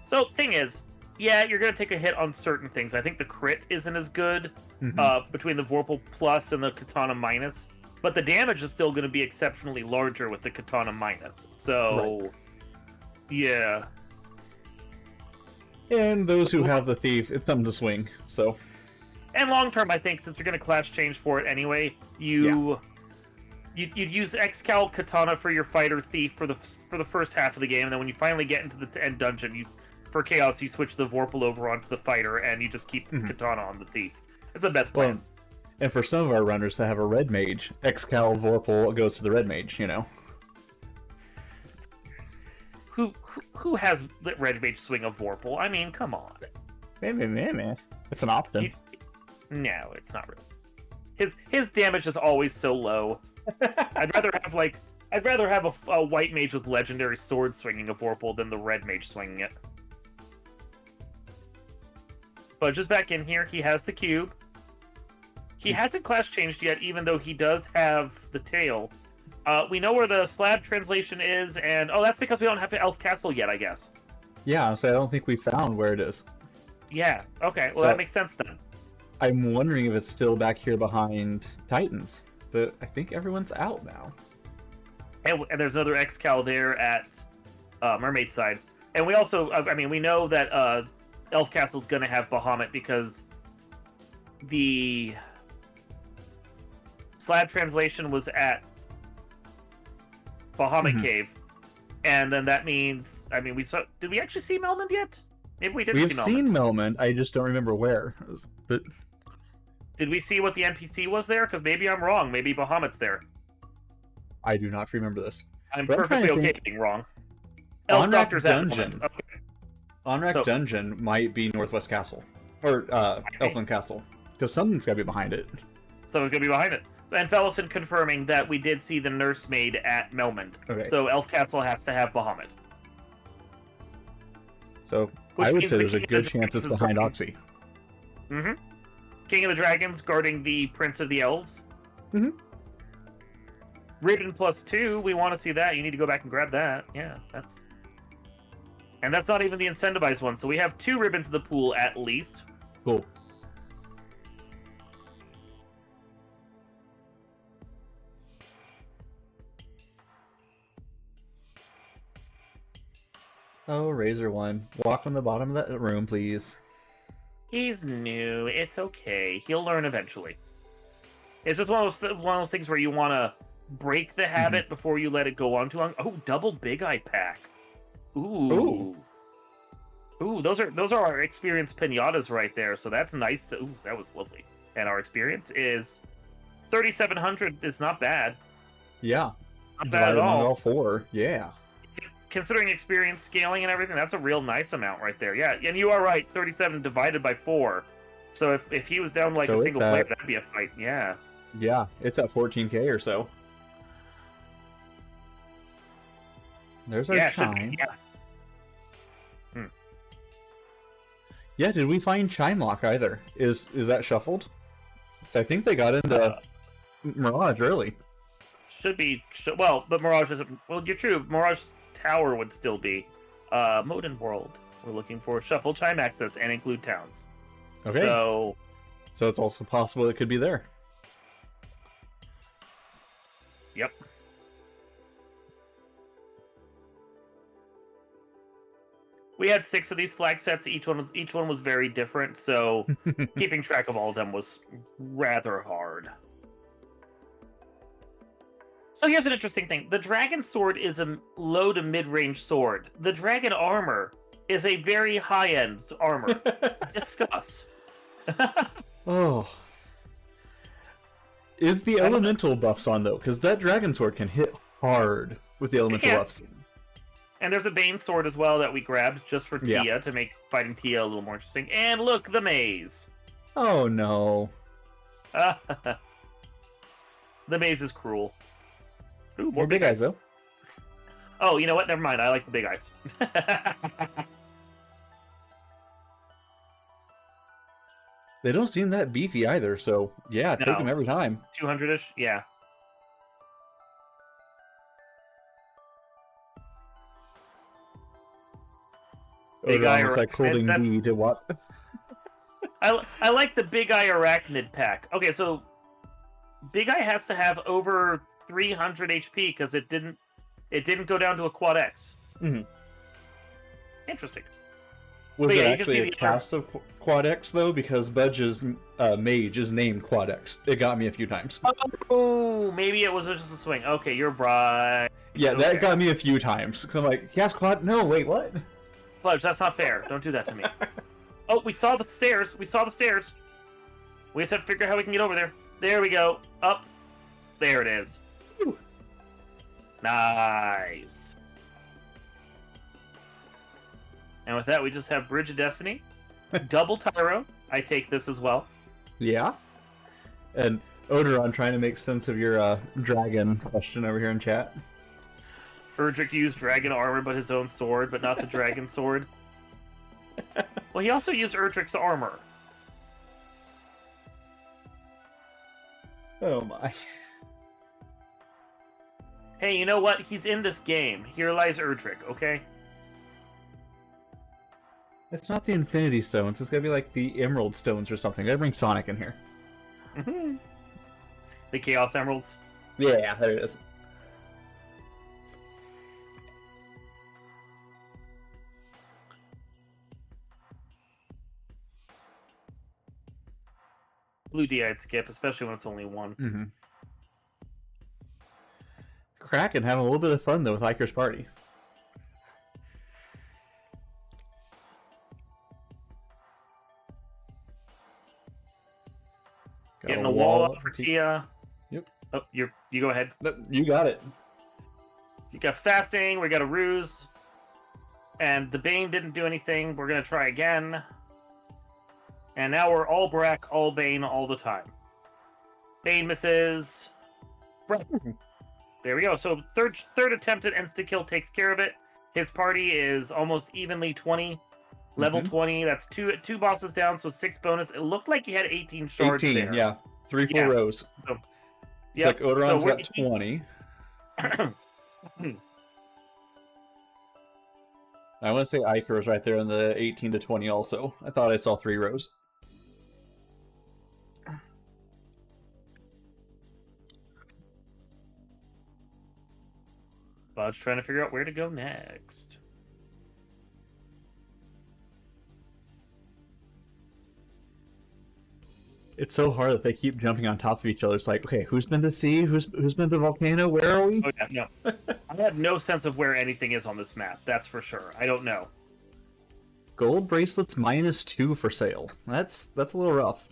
So, thing is, yeah, you're going to take a hit on certain things. I think the crit isn't as good between the Vorpal Plus and the Katana Minus. But the damage is still going to be exceptionally larger with the Katana Minus. So, right. Yeah. And those who have the Thief, it's something to swing, so... And long term, I think, since you're going to class change for it anyway, you'd use Excal Katana for your Fighter Thief for the first half of the game, and then when you finally get into the end dungeon, for Chaos, you switch the Vorpal over onto the Fighter, and you just keep Katana on the Thief. It's the best plan. Well, and for some of our runners that have a Red Mage, Excal Vorpal goes to the Red Mage, you know. Who has Red Mage swing a Vorpal? I mean, come on. It's an option. No, it's not real. His damage is always so low. I'd rather have a white mage with legendary sword swinging a Vorpal than the red mage swinging it. Budge is back in here. He has the cube. He hasn't class changed yet, even though he does have the tail. We know where the slab translation is, and that's because we don't have the Elf Castle yet, I guess. Yeah, so I don't think we found where it is. Yeah. Okay. Well, that makes sense then. I'm wondering if it's still back here behind Titans, but I think everyone's out now. And there's another Excal there at Mermaid side. And we also, we know that Elf Castle's going to have Bahamut because the slab translation was at Bahamut Cave. And then that means, did we actually see Melmond yet? Maybe we didn't see Melmond. We've seen Melmond, I just don't remember where. But did we see what the NPC was there? Because maybe I'm wrong. Maybe Bahamut's there. I do not remember this. I'm perfectly okay being wrong. Elf Doctor's Dungeon. Okay. Onrak Dungeon might be Northwest Castle. Or Elfland Castle. Because something's got to be behind it. Something's going to be behind it. And Fellowson confirming that we did see the nursemaid at Melmond. Okay. So Elf Castle has to have Bahamut. So I would say there's a good chance it's behind Oxy. Mm-hmm. King of the Dragons guarding the Prince of the Elves. Mm-hmm. Ribbon +2, we want to see that. You need to go back and grab that. Yeah, that's... And that's not even the incentivized one. So we have 2 ribbons in the pool at least. Cool. Oh, Razor One. Walk on the bottom of that room, please. He's new. It's okay. He'll learn eventually. It's just one of those things where you want to break the habit before you let it go on too long. Oh, double Big Eye pack. Ooh. Ooh, those are our experience pinatas right there. So that's nice to. Ooh, that was lovely. And our experience is 3,700. Is not bad. Yeah. Not bad at all. 4. Yeah. Considering experience scaling and everything, that's a real nice amount right there. Yeah, and you are right. 37 divided by 4. So if he was down like a single player, that'd be a fight. Yeah. Yeah, it's at 14k or so. There's our chime. Yeah, did we find Chime Lock either? Is that shuffled? So I think they got into Mirage early. Should be. Well, but Mirage isn't. Well, you're true. Mirage Tower would still be. Mode and World. We're looking for Shuffle Chime Access and include towns. Okay. So it's also possible it could be there. Yep. We had 6 of these flag sets. Each one was very different, so keeping track of all of them was rather hard. So here's an interesting thing. The Dragon Sword is a low to mid-range sword. The Dragon Armor is a very high-end armor. Discuss. Oh. Is the elemental buffs on, though? Because that Dragon Sword can hit hard with the elemental buffs. And there's a Bane Sword as well that we grabbed just for Tia to make fighting Tia a little more interesting. And look, the maze. Oh, no. The maze is cruel. Ooh, more big eyes, though. Oh, you know what? Never mind. I like the big eyes. They don't seem that beefy either, so yeah, take them every time. 200-ish? Yeah. Big eye looks like holding B to what? I like the Big Eye Arachnid pack. Okay, so Big Eye has to have over 300 HP because it didn't go down to a quad X. Interesting. Was it actually a cast of Quad X, though? Because Budge's mage is named Quad X. It got me a few times. Oh, maybe it was just a swing. Okay, you're right. Yeah, okay. That got me a few times. I'm like, yes, Quad? No, wait, what? Budge, that's not fair. Don't do that to me. Oh, we saw the stairs. We saw the stairs. We just have to figure out how we can get over there. There we go. Up. There it is. Whew. Nice. And with that, we just have Bridge of Destiny. Double Tyro. I take this as well. Yeah. And Odoron trying to make sense of your dragon question over here in chat. Erdrick used dragon armor, but his own sword, but not the dragon sword. Well, he also used Erdrick's armor. Oh my. Hey, you know what? He's in this game. Here lies Erdrick, okay? It's not the Infinity Stones. It's gotta be like the Emerald Stones or something. Gotta bring Sonic in here. The Chaos Emeralds? Yeah, there it is. Blue D I'd skip, especially when it's only one. Kraken having a little bit of fun, though, with Iker's party. Getting a wall up for Tia. Yep. Oh, you go ahead. No, you got it. You got fasting. We got a ruse, and the Bane didn't do anything. We're gonna try again, and now we're all Brack, all Bane, all the time. Bane misses. There we go. So third attempt at insta kill takes care of it. His party is almost evenly 20. Level 20, that's two bosses down, so 6 bonus. It looked like he had 18 shards 18, there. yeah. 3 full rows. So, it's like Odoron's got 20. I want to say Iker was right there in the 18 to 20 also. I thought I saw 3 rows. Bud's trying to figure out where to go next. It's so hard that they keep jumping on top of each other. It's like, okay, who's been to sea? Who's been to volcano? Where are we? Oh yeah, no. I have no sense of where anything is on this map. That's for sure. I don't know. Gold bracelets -2 for sale. That's a little rough.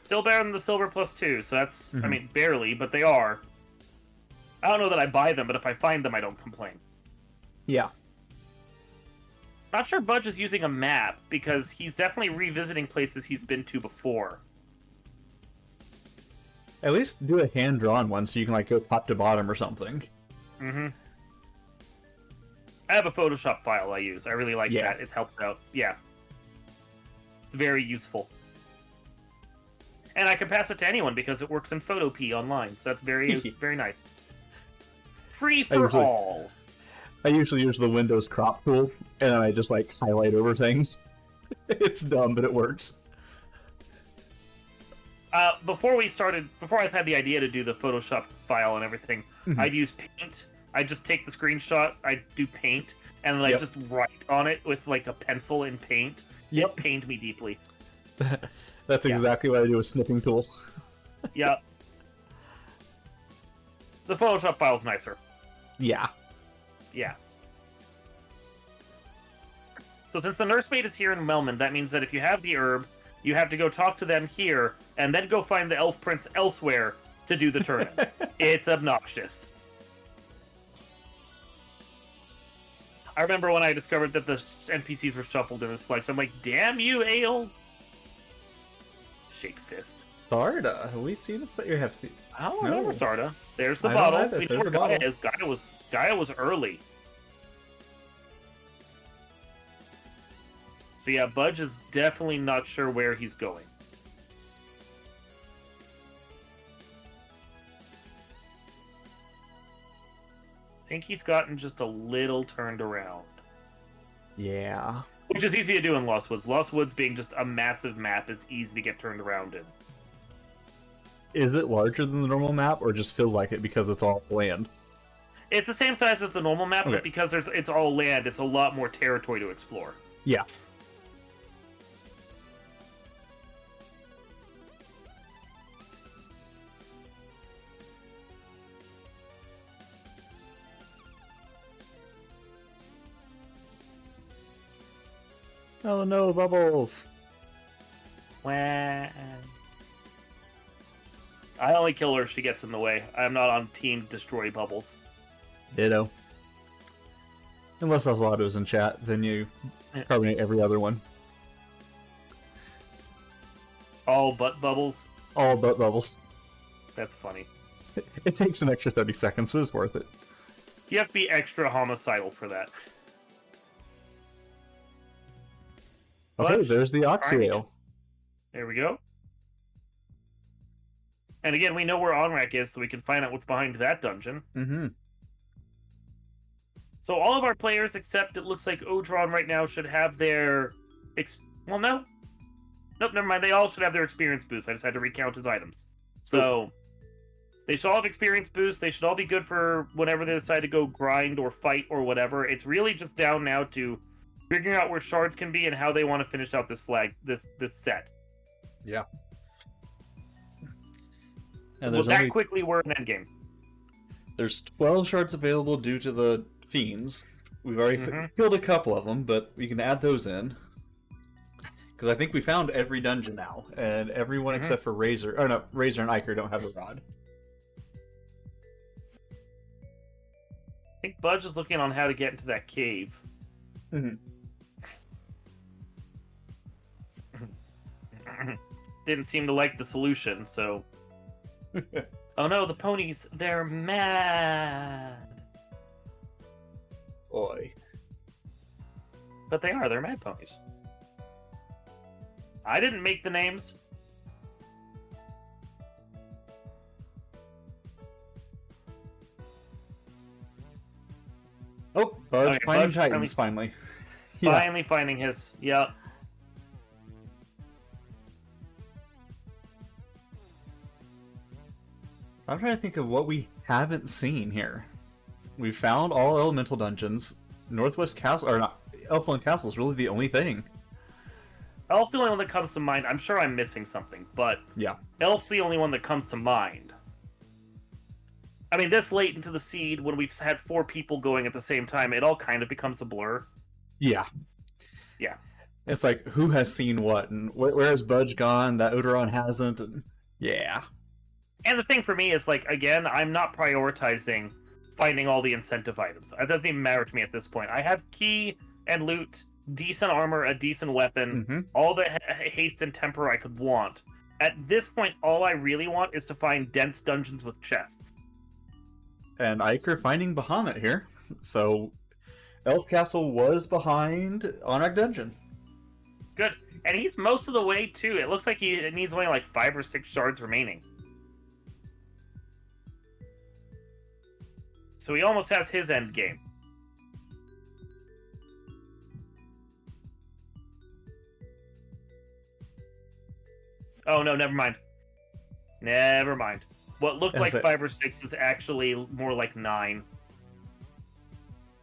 Still better than the silver +2, so that's I mean barely, but they are. I don't know that I buy them, but if I find them, I don't complain. Yeah. Not sure Budge is using a map because he's definitely revisiting places he's been to before. At least do a hand-drawn one so you can like go top to bottom or something. Mm-hmm. I have a Photoshop file I use. I really like that. It helps out. Yeah. It's very useful. And I can pass it to anyone because it works in Photopea online, so that's very very nice. Free for all. I usually use the Windows crop tool, and then I just like highlight over things. It's dumb, but it works. Before I had the idea to do the Photoshop file and everything, I'd use Paint. I'd just take the screenshot, I'd do Paint, and then I'd just write on it with like a pencil in Paint. It pained me deeply. That's exactly what I do with snipping tool. Yeah. The Photoshop file's nicer. Yeah. Yeah. So since the nursemaid is here in Melman, that means that if you have the herb, you have to go talk to them here, and then go find the elf prince elsewhere to do the turn. It's obnoxious. I remember when I discovered that the NPCs were shuffled in this flex. I'm like, damn you, Ale! Shake fist. Sarda, have we seen this? You have seen. I don't remember Sarda. There's the bottle. We know where Gaia is. Gaia was early. So yeah, Budge is definitely not sure where he's going. I think he's gotten just a little turned around. Yeah. Which is easy to do in Lost Woods. Lost Woods being just a massive map is easy to get turned around in. Is it larger than the normal map, or just feels like it because it's all land? It's the same size as the normal map, but because it's all land, it's a lot more territory to explore. Yeah. Oh no, bubbles! Wah. I only kill her if she gets in the way. I'm not on team destroy bubbles. Ditto. Unless Oslato's in chat, then you carbonate every other one. All but bubbles? All but bubbles. That's funny. It takes an extra 30 seconds, but it's worth it. You have to be extra homicidal for that. Okay, there's the Oxyale. There we go. And again, we know where Onrak is, so we can find out what's behind that dungeon. Mm-hmm. So all of our players, except it looks like Odron right now, should have their... Well, no. Nope, never mind. They all should have their experience boost. I just had to recount his items. So, they should all have experience boost. They should all be good for whenever they decide to go grind or fight or whatever. It's really just down now to figuring out where shards can be and how they want to finish out this set. Yeah. And there's that quickly, we're in endgame. There's 12 shards available due to the fiends. We've already killed a couple of them, but we can add those in. Because I think we found every dungeon now, and everyone except for Razor... Oh no, Razor and Iker don't have a rod. I think Budge is looking on how to get into that cave. Didn't seem to like the solution, so... Oh no, the ponies, they're mad! Boy. But they're mad ponies. I didn't make the names. Oh, Budge finding Titans, finally. Finally finding his. Yep. I'm trying to think of what we haven't seen here. We found all elemental dungeons. Northwest Castle, or not, Elfland Castle is really the only thing. Elf's the only one that comes to mind. I'm sure I'm missing something, but yeah, Elf's the only one that comes to mind. I mean, this late into the seed, when we've had 4 people going at the same time, it all kind of becomes a blur. Yeah. Yeah. It's like, who has seen what, and where has Budge gone that Odoron hasn't, and yeah. And the thing for me is, like, again, I'm not prioritizing finding all the incentive items. It doesn't even matter to me at this point. I have key and loot, decent armor, a decent weapon, all the haste and temper I could want. At this point, all I really want is to find dense dungeons with chests. And Iker finding Bahamut here. So, Elf Castle was behind Onrak Dungeon. Good. And he's most of the way, too. It looks like he needs only like 5 or 6 shards remaining. So he almost has his end game. Oh, no, never mind. Never mind. What looked like 5 or 6 is actually more like 9.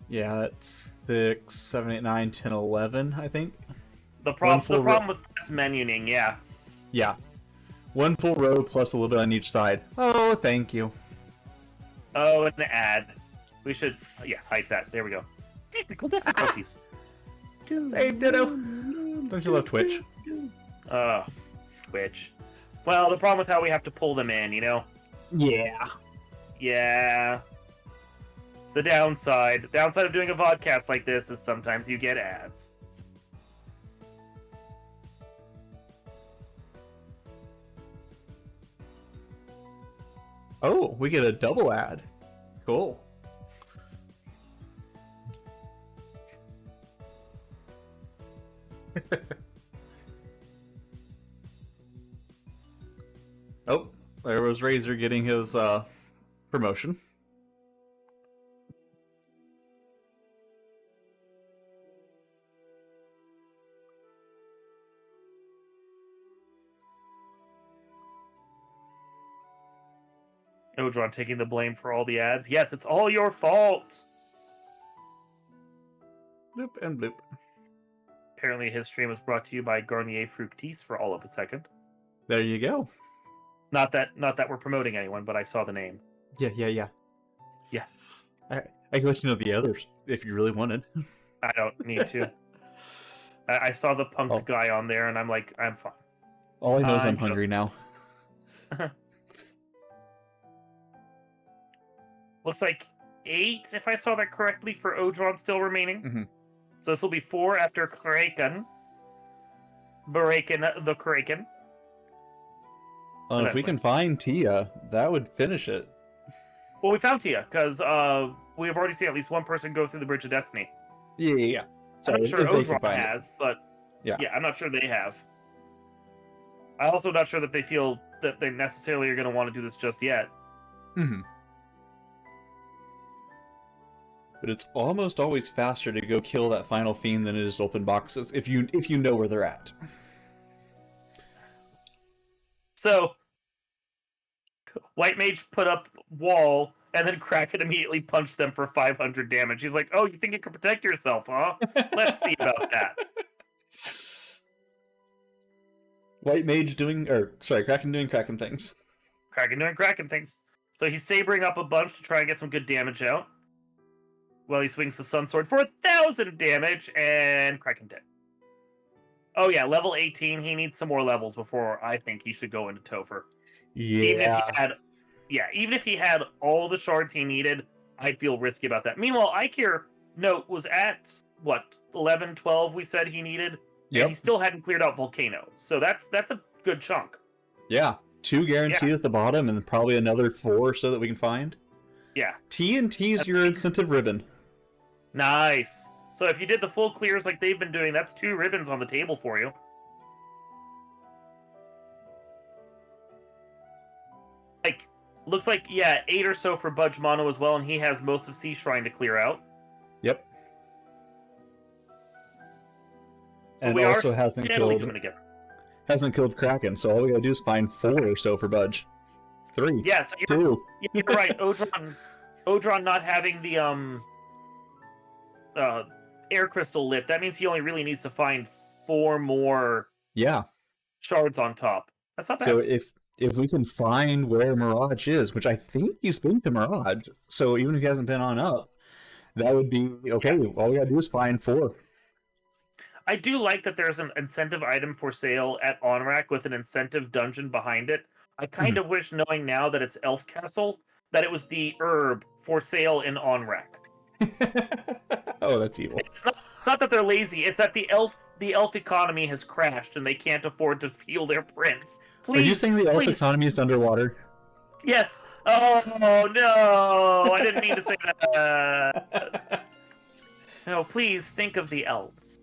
Yeah, that's 6, 7, 8, 9, 10, 11, I think. The problem with this menuing, yeah. Yeah. 1 full row plus a little bit on each side. Oh, thank you. Oh, and the ad. We should, yeah, hide that. There we go. Technical difficulties. Hey, Ditto. Don't you love Twitch? Twitch. Well, the problem with how we have to pull them in, you know? Yeah. Yeah. The downside. The downside of doing a vodcast like this is sometimes you get ads. Oh, we get a double ad. Cool. Oh, there was Razor getting his promotion. Odron taking the blame for all the ads. Yes, it's all your fault! Bloop and bloop. Apparently his stream was brought to you by Garnier Fructis for all of a second. There you go. Not that we're promoting anyone, but I saw the name. Yeah. Yeah. I can let you know the others if you really wanted. I don't need to. I saw the punked guy on there, and I'm like, I'm fine. All I know is I'm hungry now. Looks like 8, if I saw that correctly, for Odron still remaining. Mm-hmm. So this will be 4 after Kraken. Baraken the Kraken. If we can find Tia, that would finish it. Well, we found Tia, because we have already seen at least one person go through the Bridge of Destiny. Yeah. So I'm not sure Odron has, but yeah, I'm not sure they have. I'm also not sure that they feel that they necessarily are going to want to do this just yet. Mm-hmm. But it's almost always faster to go kill that final fiend than it is to open boxes, if you know where they're at. So, White Mage put up wall, and then Kraken immediately punched them for 500 damage. He's like, oh, you think you can protect yourself, huh? Let's see about that. Kraken doing Kraken things. Kraken doing Kraken things. So he's sabering up a bunch to try and get some good damage out. Well, he swings the Sun Sword for 1,000 damage, and Kraken dead. Oh yeah, level 18. He needs some more levels before I think he should go into Topher. Yeah. Even if he had all the shards he needed, I'd feel risky about that. Meanwhile, Ikir, note, was at, 11, 12 we said he needed? Yep. And he still hadn't cleared out Volcano. So that's a good chunk. Yeah. 2 guaranteed at the bottom, and probably another 4 or so that we can find. Yeah. TNT's your incentive ribbon. Nice. So if you did the full clears like they've been doing, that's 2 ribbons on the table for you. Looks like, 8 or so for Budge Mono as well, and he has most of Sea Shrine to clear out. Yep. So and we are also hasn't steadily killed coming together. Kraken. So all we gotta do is find 4 or so for Budge. 3. Yeah, so 2. you're right. Odron not having the air crystal lit. That means he only really needs to find 4 more Yeah. shards on top. That's not bad. So if we can find where Mirage is, which I think he's been to Mirage, so even if he hasn't been on up, that would be okay. Yeah. All we gotta do is find 4. I do like that there's an incentive item for sale at Onrak with an incentive dungeon behind it. I kind of wish, knowing now that it's Elf Castle, that it was the herb for sale in Onrak. Oh, that's evil. It's not that they're lazy. It's that the elf economy has crashed and they can't afford to heal their prince. Please, are you saying the elf economy is underwater? Yes. Oh no! I didn't mean to say that. No, please think of the elves.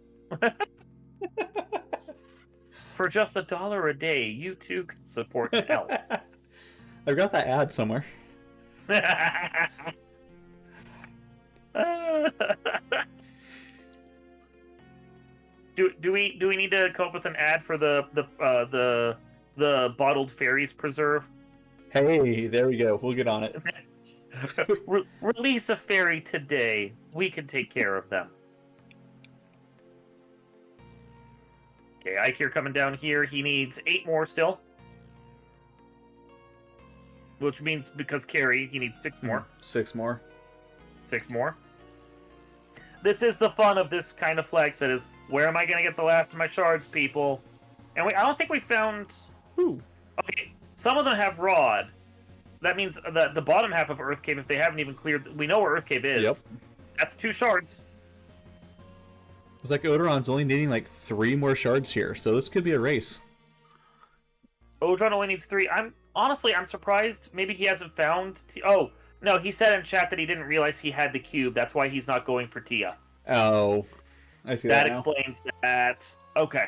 For just $1 a day, you too can support an elf. I've got that ad somewhere. Do we need to come up with an ad for the bottled fairies preserve? Hey, there we go. We'll get on it. Release a fairy today. We can take care of them. Okay, Ikir coming down here. He needs 8 more still. Which means, because Carrie, he needs 6 more. 6 more. 6 more. This is the fun of this kind of flag set, is where am I going to get the last of my shards, people? And I don't think we found... Ooh. Okay, some of them have Rod. That means the bottom half of Earth Cave, if they haven't even cleared... We know where Earth Cave is. Yep. That's 2 shards. It's like Odoron's only needing like 3 more shards here, so this could be a race. Odron only needs 3. I'm surprised. Maybe he hasn't found... Oh, no, he said in chat that he didn't realize he had the cube. That's why he's not going for Tia. Oh, I see that now. Explains that. Okay.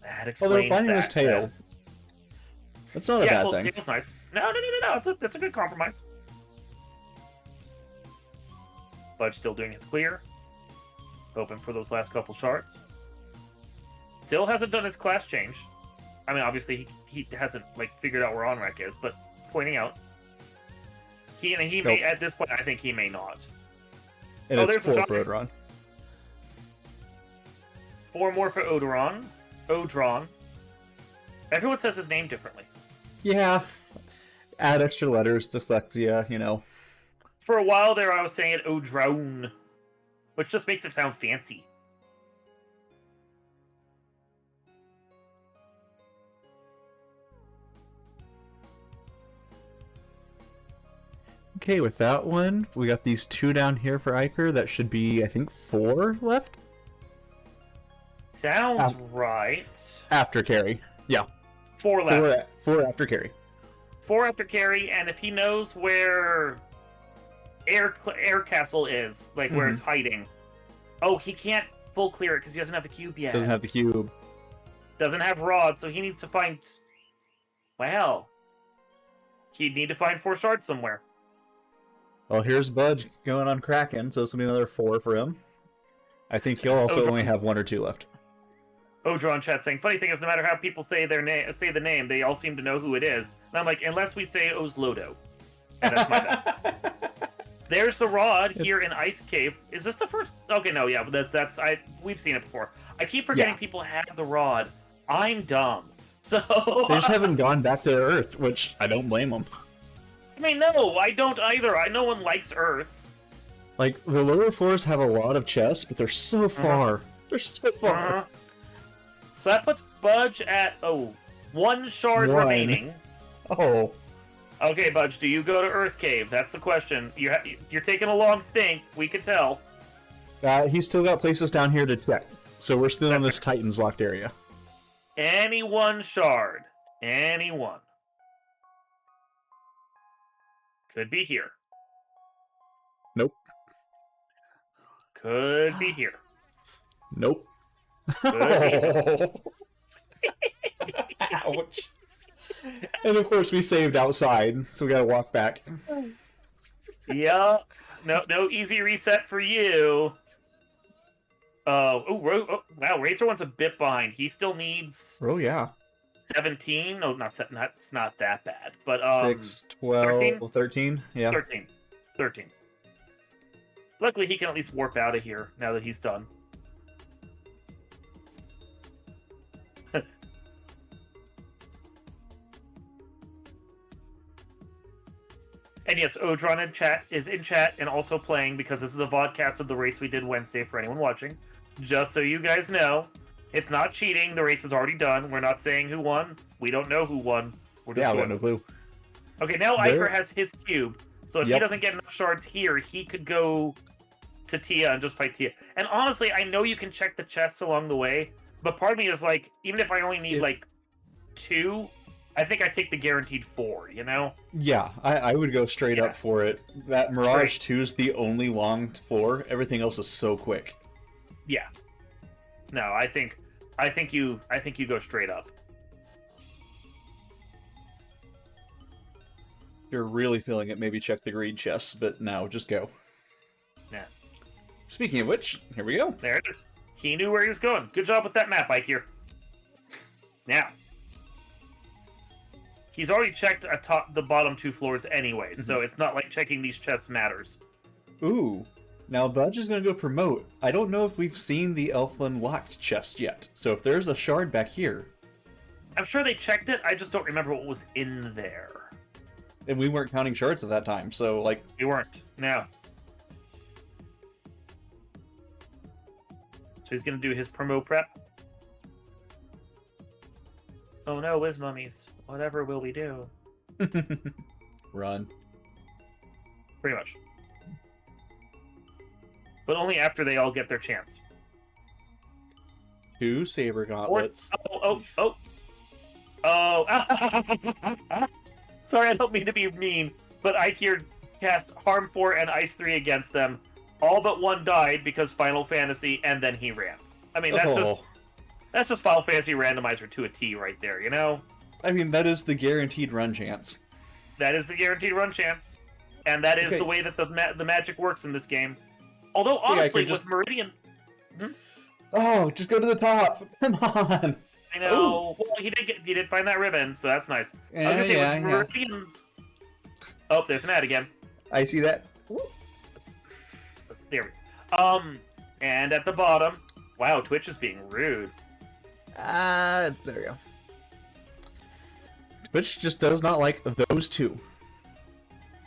That explains that. Well, they're finding this tail. That's not a bad thing. Tail's nice. No. It's a good compromise. Budge still doing his clear. Hoping for those last couple shards. Still hasn't done his class change. I mean, obviously, he hasn't figured out where Onrak is, but pointing out. He may, at this point, I think he may not. And it's 4 for Odoron. 4 more for Odoron. Odron. Everyone says his name differently. Yeah. Add extra letters, dyslexia, you know. For a while there, I was saying it Odron, which just makes it sound fancy. Okay, with that one, we got these 2 down here for Iker. That should be, I think, 4 left? Sounds right. After carry. Yeah. 4 left. 4 after carry. 4 after carry, and if he knows where Air Castle is, where it's hiding. Oh, he can't full clear it because he doesn't have the cube yet. Doesn't have the cube. Doesn't have Rod, so he needs to find... Well... He'd need to find 4 shards somewhere. Well, here's Budge going on Kraken, so this will be another 4 for him. I think he'll also only have 1 or 2 left. Odron chat saying, funny thing is, no matter how people say the name, they all seem to know who it is. And I'm like, unless we say Ozlodo. And that's my bad. There's the Rod here in Ice Cave. Is this the first? Okay, no, yeah, but we've seen it before. I keep forgetting people have the Rod. I'm dumb. So they just haven't gone back to Earth, which I don't blame them. I mean, no, I don't either. No one likes Earth. The lower floors have a lot of chests, but they're so far. They're so far. So that puts Budge at 1 shard remaining. Oh. Okay, Budge, do you go to Earth Cave? That's the question. You're taking a long think. We can tell. He's still got places down here to check, so we're still in this Titan's locked area. Any 1 shard. Any 1. Could be here. Nope. Could be here. Nope. Could be here. Ouch. And of course we saved outside, so we gotta walk back. Yeah. No easy reset for you. Wow, Racer one's a bit behind. He still needs Oh, yeah. 17. No, it's not that bad. But 6, 13? 12, 13? Yeah. 13. 13. Luckily, he can at least warp out of here now that he's done. And yes, Odron is in chat and also playing because this is a vodcast of the race we did Wednesday for anyone watching. Just so you guys know, it's not cheating. The race is already done. We're not saying who won. We don't know who won. We're just Yeah, we have no clue. Okay, now Iker has his cube. So if he doesn't get enough shards here, he could go to Tia and just fight Tia. And honestly, I know you can check the chests along the way, but part of me is like, even if I only need like 2, I think I take the guaranteed 4, you know? Yeah, I would go straight up for it. That Mirage 2 is the only long floor. Everything else is so quick. Yeah. No, I think you go straight up. If you're really feeling it, maybe check the greed chests, but no, just go. Yeah. Speaking of which, here we go. There it is. He knew where he was going. Good job with that map, Ike here. Now. He's already checked the bottom 2 floors anyway, so it's not like checking these chests matters. Ooh. Now Budge is going to go promote. I don't know if we've seen the Elflin locked chest yet, so if there's a shard back here... I'm sure they checked it, I just don't remember what was in there. And we weren't counting shards at that time, so, like... We weren't, no. So he's going to do his promo prep. Oh no, whiz mummies. Whatever will we do? Run. Pretty much. But only after they all get their chance. 2 saber gauntlets. Oh. Sorry, I don't mean to be mean, but Ikir cast Harm 4 and Ice 3 against them. All but one died because Final Fantasy, and then he ran. I mean, that's just Final Fantasy Randomizer to a T right there, you know? I mean, that is the guaranteed run chance. That is the guaranteed run chance. And that is the way that the magic works in this game. Although, honestly, with Meridian... Oh, just go to the top! Come on! I know. Ooh. Well, he did find that ribbon, so that's nice. I was gonna say, with Meridian's... Oh, there's an ad again. I see that. There we go. And at the bottom... Wow, Twitch is being rude. There we go. Twitch just does not like those 2.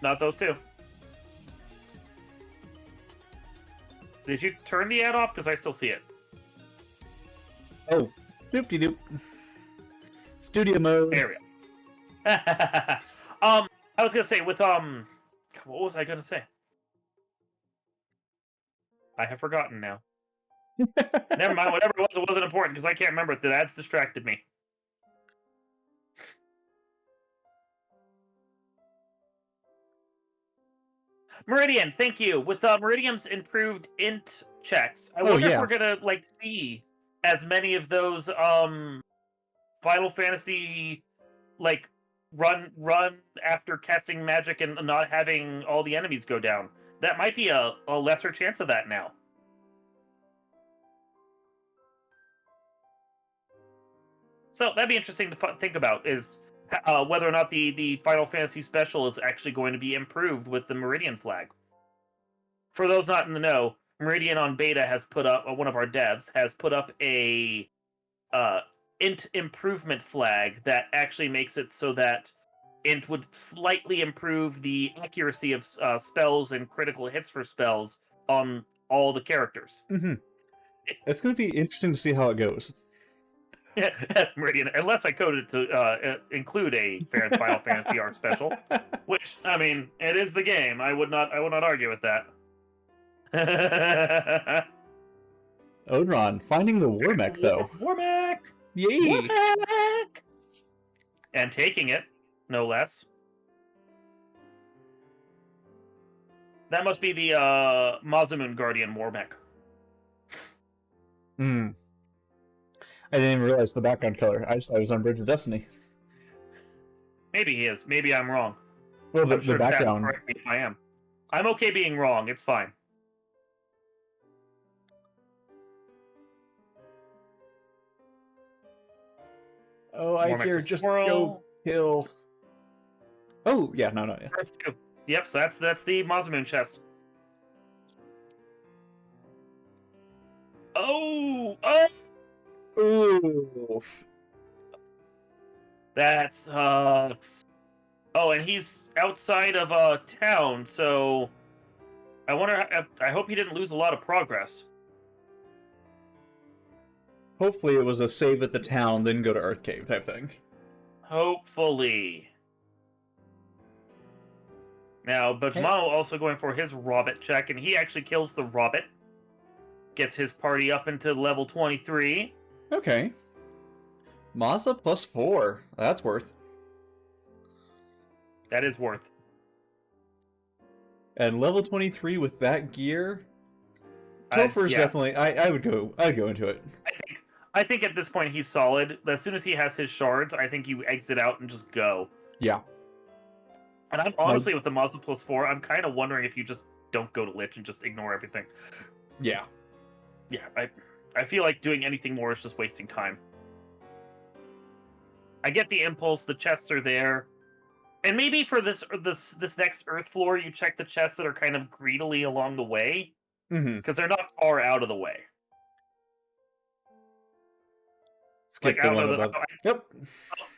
Not those 2. Did you turn the ad off? Because I still see it. Oh, doop-de-doop. Studio mode. There we go. I was gonna say with what was I gonna say? I have forgotten now. Never mind. Whatever it wasn't important because I can't remember it. The ads distracted me. Meridian, thank you. With Meridian's improved int checks, I wonder if we're gonna see as many of those Final Fantasy run after casting magic and not having all the enemies go down. That might be a lesser chance of that now. So that'd be interesting to think about, is whether or not the Final Fantasy Special is actually going to be improved with the Meridian flag. For those not in the know, Meridian on beta has put up, one of our devs has put up a int improvement flag that actually makes it so that int would slightly improve the accuracy of spells and critical hits for spells on all the characters. Mm-hmm. It's going to be interesting to see how it goes. Yeah, Meridian, unless I coded it to include a Final Fantasy art special, which, I mean, it is the game. I would not argue with that. Odron, finding the War Mech, though. War Mech! Yay! War Mech! And taking it, no less. That must be the Masamune Guardian War Mech. Hmm. I didn't even realize the background color. I just thought it was on Bridge of Destiny. Maybe he is. Maybe I'm wrong. Well, the background. Correct me if I am. I'm okay being wrong. It's fine. Oh, I hear just go kill. Oh, yeah, no, yeah. Yep, so that's the Masamune chest. Oh! Oof. That sucks. Oh, and he's outside of town, so I wonder. I hope he didn't lose a lot of progress. Hopefully, it was a save at the town, then go to Earth Cave type thing. Hopefully. Now, Bajmao also going for his Robot check, and he actually kills the Robot. Gets his party up into level 23. Okay. Masa +4. That's worth. That is worth. And level 23 with that gear, Topher's definitely. I'd go into it. I think at this point he's solid. As soon as he has his shards, I think you exit out and just go. Yeah. And I'm honestly with the Masa +4, I'm kind of wondering if you just don't go to Lich and just ignore everything. Yeah. Yeah, I feel like doing anything more is just wasting time. I get the impulse, the chests are there. And maybe for this next Earth floor, you check the chests that are kind of greedily along the way. Because they're not far out of the way. Skip the one above. Yep.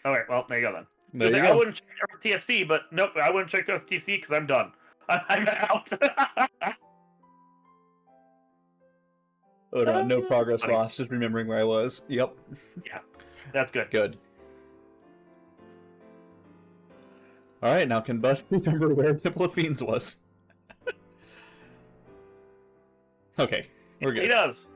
Oh, alright, well, there you go then. There you I go. wouldn't check Earth TFC, but nope, I wouldn't check Earth TFC because I'm done. I'm out. Oh, no progress lost, just remembering where I was. Yep. Yeah, that's good. Good. Alright, now can Bud remember where Temple of Fiends was? Okay, we're good. He does.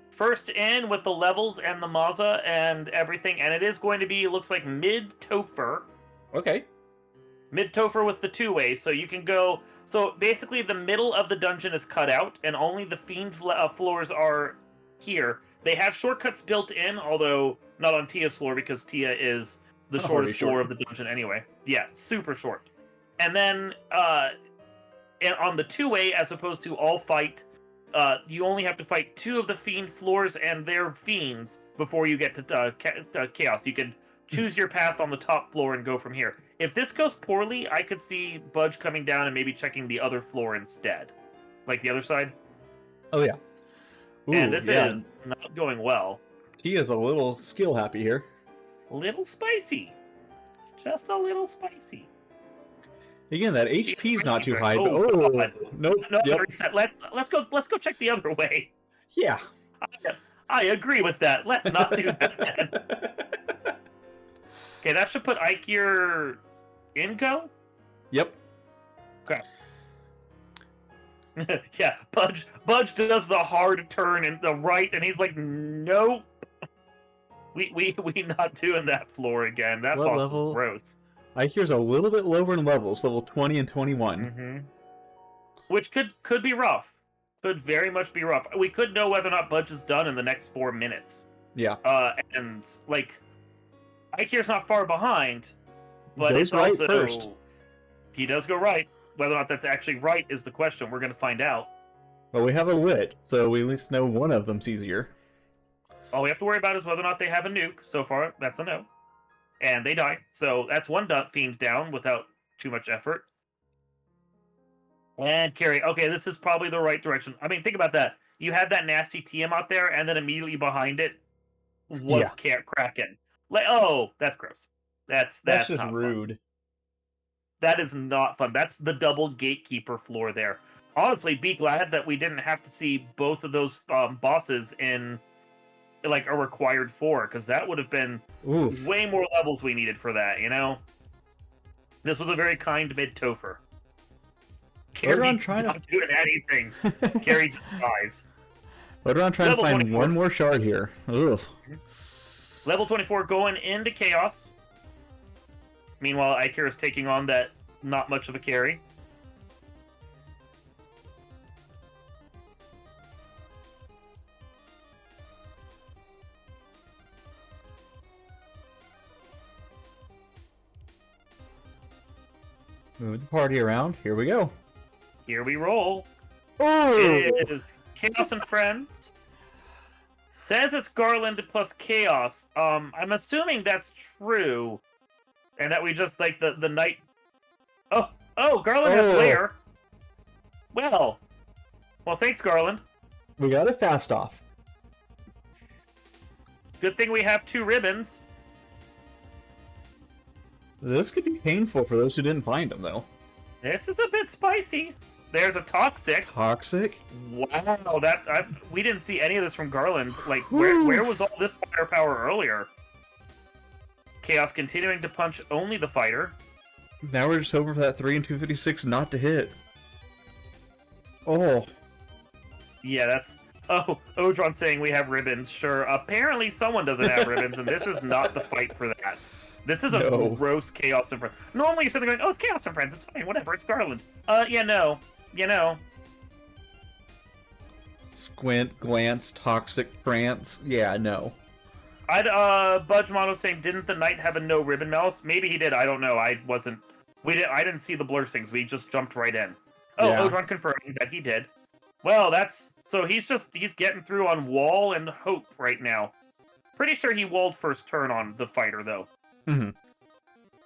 First in with the levels and the Maza and everything, and it is going to be, looks like mid-Topher. Okay. Mid-Topher with the two-way, so you can go... So basically the middle of the dungeon is cut out, and only the Fiend floors are here. They have shortcuts built in, although not on Tia's floor, because Tia is the shortest floor of the dungeon anyway. Yeah, super short. And then and on the two-way, as opposed to all fight, you only have to fight 2 of the Fiend floors and their Fiends before you get to Chaos. You can choose your path on the top floor and go from here. If this goes poorly, I could see Budge coming down and maybe checking the other floor instead. Like the other side. Oh, yeah. Ooh, and this is not going well. Tia's a little skill happy here. A little spicy. Just a little spicy. Again, that HP's not too high. Nope. No, yep. reset. Let's go check the other way. Yeah. I agree with that. Let's not do that. Okay, that should put Ikir in go? Yep. Okay. Yeah, Budge does the hard turn and the right, and he's like, nope. We not doing that floor again. That boss was gross. Ikir's a little bit lower in levels, level 20 and 21. Mm-hmm. Which could be rough. Could very much be rough. We could know whether or not Budge is done in the next 4 minutes. Yeah. And like Ikir's not far behind, but it's right also first. He does go right. Whether or not that's actually right is the question. We're going to find out. Well, we have a lit, so we at least know one of them's easier. All we have to worry about is whether or not they have a nuke. So far, that's a no. And they die. So that's one Fiend down without too much effort. And carry. Okay, this is probably the right direction. I mean, think about that. You had that nasty TM out there, and then immediately behind it was Kraken. Like, oh, that's gross. That's just not rude. Fun. That is not fun. That's the double gatekeeper floor there. Honestly, be glad that we didn't have to see both of those bosses in like a required 4, because that would have been way more levels we needed for that, you know? This was a very kind mid-Topher. Carrie not doing anything. Carrie just dies. But I'm trying to find 24. One more shard here. Oof. Level 24 going into Chaos. Meanwhile, Ikir is taking on that not much of a carry. Move the party around. Here we go. Here we roll. Oh! It is Chaos and Friends. Says it's Garland plus Chaos. I'm assuming that's true. And that we just, like, the Knight... Oh, Garland has Lair. Well, thanks, Garland. We got a fast off. Good thing we have 2 ribbons. This could be painful for those who didn't find them, though. This is a bit spicy. There's a Toxic. Toxic? Wow, we didn't see any of this from Garland. Like, where was all this firepower earlier? Chaos continuing to punch only the fighter. Now we're just hoping for that 3 and 256 not to hit. Oh. Yeah, that's... Oh, Odron saying we have ribbons. Sure, apparently someone doesn't have ribbons, and this is not the fight for that. This is a gross Chaos and Friends. Normally you're sitting there going, oh, it's Chaos and Friends, it's fine, whatever, it's Garland. Yeah, no. You know. Squint, glance, toxic, trance. Yeah, no. Budge Mono saying, didn't the Knight have a no ribbon mouse? Maybe he did, I don't know, I didn't see the blur things, we just jumped right in. Oh, yeah. Odron confirming that he did. Well, so he's getting through on wall and hope right now. Pretty sure he walled first turn on the fighter, though. Mm-hmm.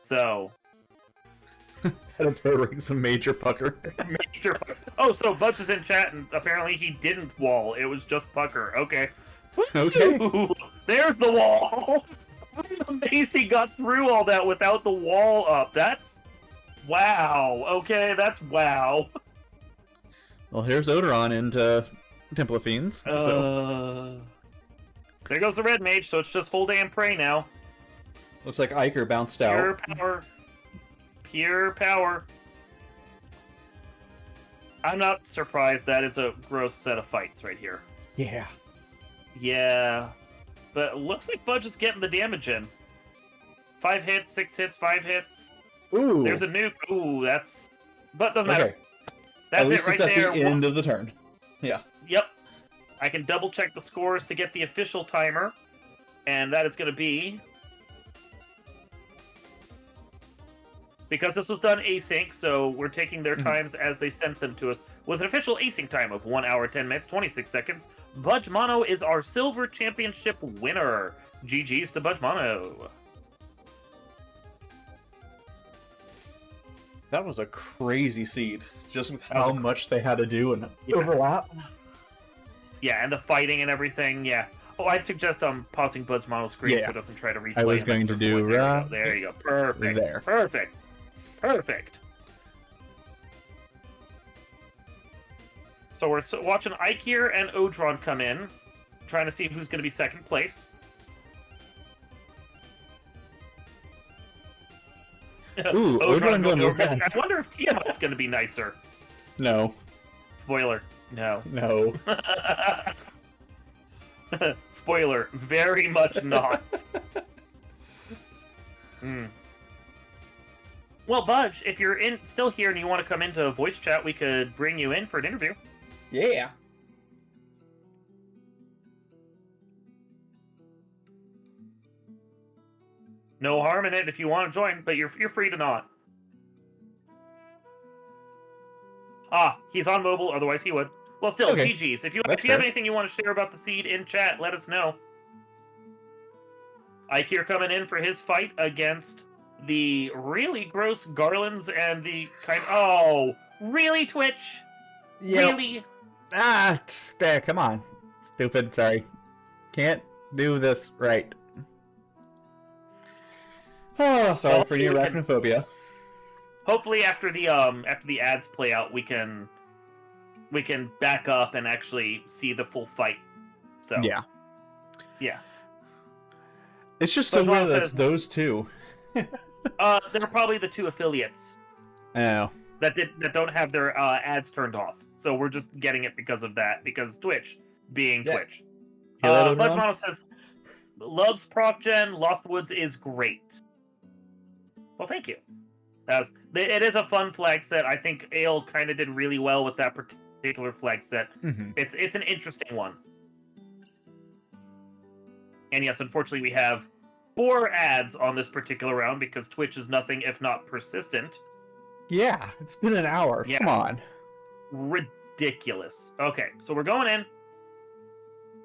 So. Had to some major pucker. Major pucker. Oh, so Budge is in chat, and apparently he didn't wall. It was just pucker. Okay. Okay. Ooh, there's the wall. I'm amazed he got through all that without the wall up. That's... Wow. Okay, that's wow. Well, here's Odoron into Temple of Fiends. So. There goes the red mage, so it's just full day and pray now. Looks like Iker bounced out. Pure power. Pure power. I'm not surprised. That is a gross set of fights right here. Yeah. Yeah. But it looks like Budge is getting the damage in. 5 hits, 6 hits, 5 hits. Ooh. There's a nuke. Ooh, that's... But doesn't matter. That's at least it right it's there. At the end of the turn. Yeah. Yep. I can double check the scores to get the official timer. And that is going to be... Because this was done async, so we're taking their times as they sent them to us. With an official async time of 1 hour, 10 minutes, 26 seconds, Budge Mono is our Silver Championship winner. GG's to Budge Mono. That was a crazy seed, just with how much they had to do and overlap. Yeah, and the fighting and everything, yeah. Oh, I'd suggest pausing Budge Mono's screen so it doesn't try to replay. I was going to do... There you go. Perfect. There. Perfect. Perfect. So we're watching Ikir and Odron come in, trying to see who's going to be second place. Ooh, Odron going over. I wonder if Tiamat's going to be nicer. No. Spoiler. No. No. Spoiler. Very much not. Well, Budge, if you're still here and you want to come into a voice chat, we could bring you in for an interview. Yeah. No harm in it if you want to join, but you're free to not. Ah, he's on mobile, otherwise he would. Well, still, GG's. If you have anything you want to share about the seed in chat, let us know. Ikir coming in for his fight against the really gross Garlands and the kind... Oh, really, Twitch? Yep. Really? There, come on. Stupid, sorry. Can't do this right. Oh, sorry for your arachnophobia. Hopefully after the ads play out, we can back up and actually see the full fight. So yeah. It's just so weird that it's those two. They're probably the 2 affiliates. Oh. That don't have their ads turned off. So we're just getting it because of that. Because Twitch being Twitch. Budge Mono says, loves Proc Gen. Lost Woods is great. Well, thank you. It is a fun flag set. I think Ale kind of did really well with that particular flag set. Mm-hmm. It's an interesting one. And yes, unfortunately, we have 4 ads on this particular round because Twitch is nothing if not persistent. Yeah, it's been an hour. Yeah. Come on. Ridiculous. Okay, so we're going in.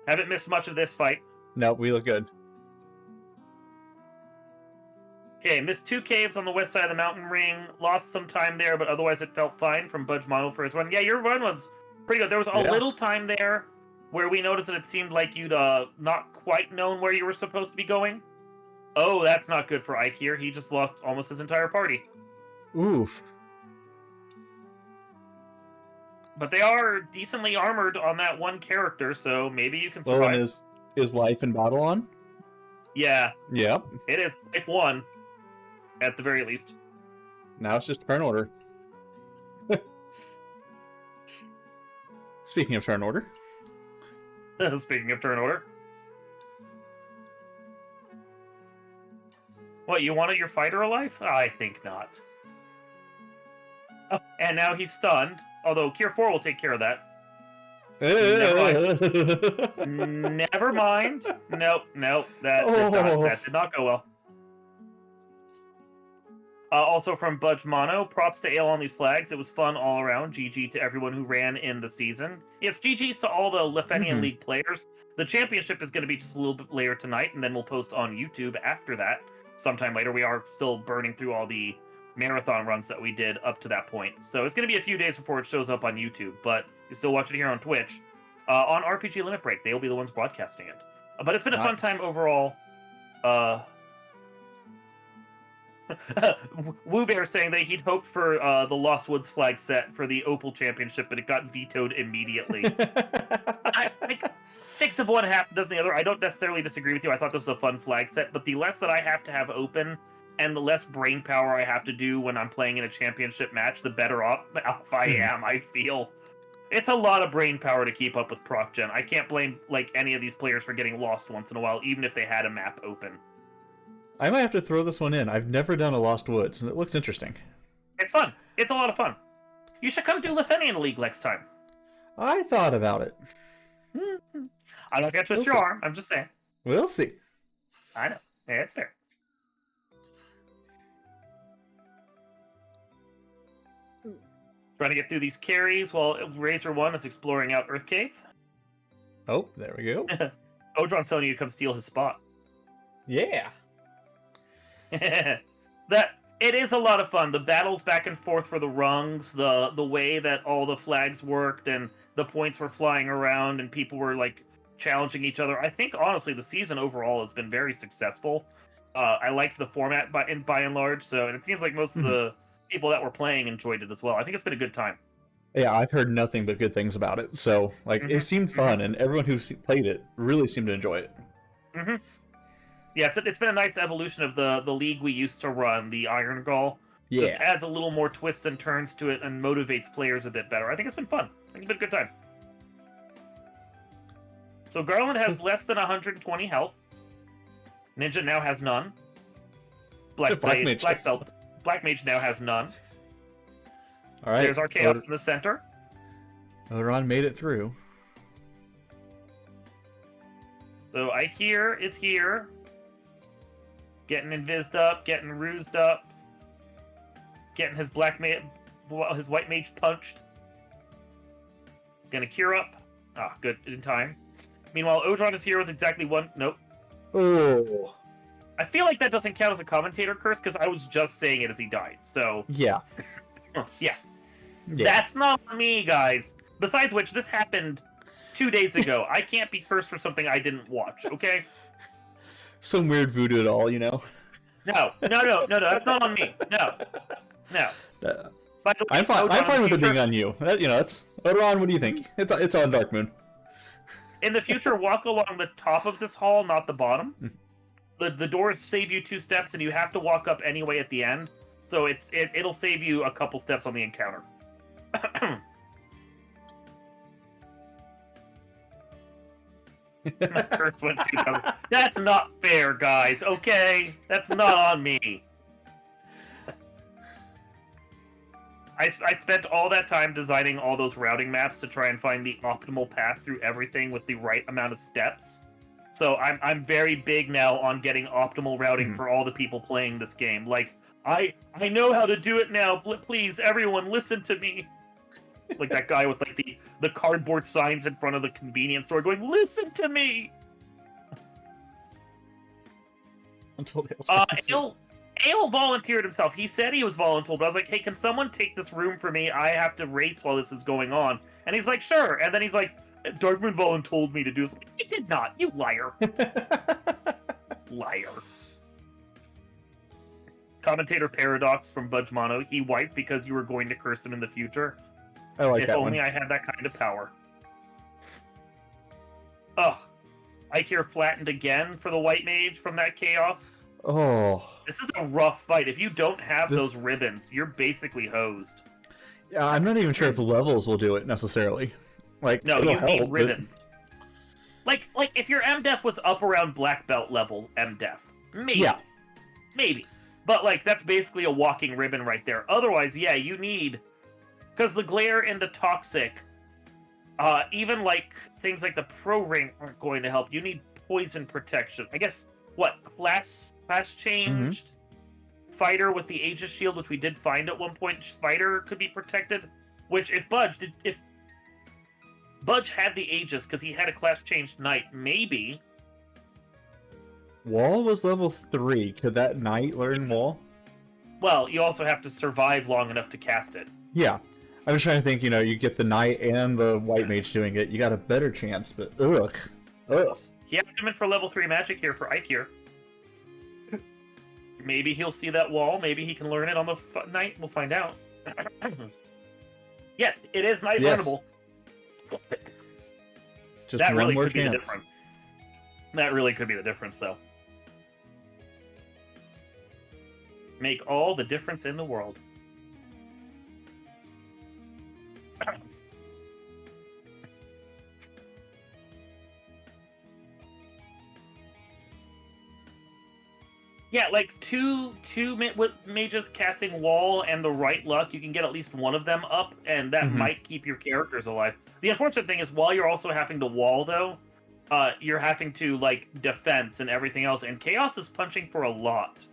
Haven't missed much of this fight. No, we look good. Okay, missed 2 caves on the west side of the mountain ring. Lost some time there, but otherwise it felt fine from Budge Mono for his run. Yeah, your run was pretty good. There was a little time there where we noticed that it seemed like you'd not quite known where you were supposed to be going. Oh, that's not good for Ike here. He just lost almost his entire party. Oof. But they are decently armored on that one character, so maybe you can survive. Well, and is life in battle on? Yeah. Yep. It is. Life 1. At the very least. Now it's just turn order. Speaking of turn order. Speaking of turn order. What, you wanted your fighter alive? I think not. Oh, and now he's stunned. Although Cure 4 will take care of that. Never mind. Nope. That did not go well. Also from Budge Mono, props to Ale on these flags. It was fun all around. GG to everyone who ran in the season. Yes, GG's to all the Lefeinian League players. The championship is going to be just a little bit later tonight, and then we'll post on YouTube after that. Sometime later. We are still burning through all the marathon runs that we did up to that point. So it's going to be a few days before it shows up on YouTube, but you still watch it here on Twitch. On RPG Limit Break, they will be the ones broadcasting it. But it's been a fun time overall. Woo Bear saying that he'd hoped for the Lost Woods flag set for the Opal Championship, but it got vetoed immediately. Like 6 of one, half a dozen the other. I don't necessarily disagree with you. I thought this was a fun flag set, but the less that I have to have open and the less brain power I have to do when I'm playing in a championship match, the better off I am, I feel. It's a lot of brain power to keep up with Proc Gen. I can't blame like any of these players for getting lost once in a while, even if they had a map open. I might have to throw this one in. I've never done a Lost Woods, and it looks interesting. It's fun. It's a lot of fun. You should come do Lefeinian League next time. I thought about it. I'm not going to twist your arm. I'm just saying. We'll see. I know. Yeah, it's fair. Trying to get through these carries while Razor 1 is exploring out Earth Cave. Oh, there we go. Odron's telling you to come steal his spot. Yeah. That it is a lot of fun. The battles back and forth for the rungs, the way that all the flags worked and the points were flying around and people were like challenging each other. I think honestly the season overall has been very successful. I liked the format by and large, so and it seems like most of the people that were playing enjoyed it as well. I think it's been a good time. Yeah, I've heard nothing but good things about it. So like it seemed fun, and everyone who played it really seemed to enjoy it. Yeah, it's been a nice evolution of the league we used to run, the Iron Gall. Yeah. Just adds a little more twists and turns to it and motivates players a bit better. I think it's been fun. I think it's been a good time. So Garland has less than 120 health. Ninja now has none. Black Mage now has none. All right. There's our Chaos in the center. Odron made it through. So Ike here is here. Getting invised up, getting rused up. Getting his his white mage punched. Gonna cure up. Ah, good, in time. Meanwhile, Odron is here with exactly one... Nope. Oh. I feel like that doesn't count as a commentator curse, because I was just saying it as he died, so... Yeah. Yeah. That's not me, guys. Besides which, this happened 2 days ago. I can't be cursed for something I didn't watch, okay? Some weird voodoo at all, you know? No, that's not on me. No. I'm fine with it being on you. It's Odron. What do you think? It's on Dark Moon. In the future, walk along the top of this hall, not the bottom. The doors save you 2 steps, and you have to walk up anyway at the end. So it'll save you a couple steps on the encounter. My curse went 2,000. That's not fair, guys. Okay, that's not on me. I spent all that time designing all those routing maps to try and find the optimal path through everything with the right amount of steps. So I'm very big now on getting optimal routing for all the people playing this game. Like I know how to do it now. Please, everyone, listen to me. Like that guy with like the cardboard signs in front of the convenience store going, "Listen to me." Ale volunteered himself. He said he was voluntold, but I was like, "Hey, can someone take this room for me? I have to race while this is going on." And he's like, "Sure." And then he's like, "Darkman voluntold me to do something." He did not. You liar. Liar. Commentator Paradox from Budge Mono. He wiped because you were going to curse him in the future. I like if that only one. I had that kind of power. Ugh. Ikir flattened again for the White Mage from that chaos. Oh. This is a rough fight. If you don't have those ribbons, you're basically hosed. Yeah, I'm not even sure if levels will do it necessarily. Like, no, you need ribbons. But... Like if your MDef was up around black belt level MDef, maybe. Yeah. Maybe. But like that's basically a walking ribbon right there. Otherwise, yeah, you need, because the glare into toxic, even like things like the pro ring aren't going to help. You need poison protection. I guess what class changed? Fighter with the Aegis shield, which we did find at one point. Fighter could be protected. Which if Budge had the Aegis because he had a class changed knight, maybe. Wall was level 3. Could that knight learn Wall? Well, you also have to survive long enough to cast it. Yeah. I was trying to think, you get the knight and the white mage doing it, you got a better chance, but ugh. He has to come in for level 3 magic here for Ikir. Maybe he'll see that wall. Maybe he can learn it on the knight. We'll find out. Yes, it is knight learnable. Just that one really more could chance. be the difference. That really could be the difference, though. Make all the difference in the world. Yeah, like two mages casting wall and the right luck, you can get at least one of them up, and that might keep your characters alive. The unfortunate thing is, while you're also having to wall, though, you're having to, like, defense and everything else, and Chaos is punching for a lot.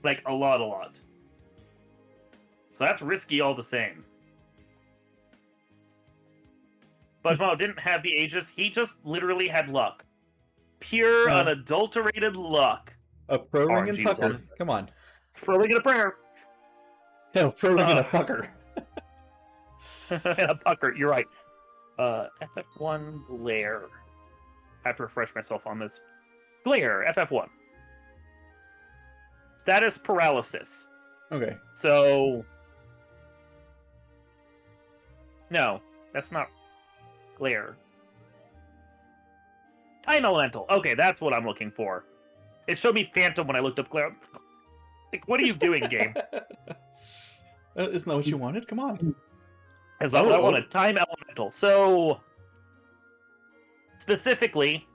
Like, a lot. So that's risky all the same. Budgemalo didn't have the Aegis, he just literally had luck. Pure, unadulterated luck. A pro ring and pucker. Come on. Pro ring and a prayer. No, pro ring and a pucker. And a pucker, you're right. FF1 Glare. I have to refresh myself on this. Glare, FF1. Status paralysis. Okay. So... No, that's not Glare. Time Elemental. Okay, that's what I'm looking for. It showed me Phantom when I looked up Glare. Like, what are you doing, game? Isn't that what you wanted? Come on. As I wanted. Time Elemental. So, specifically,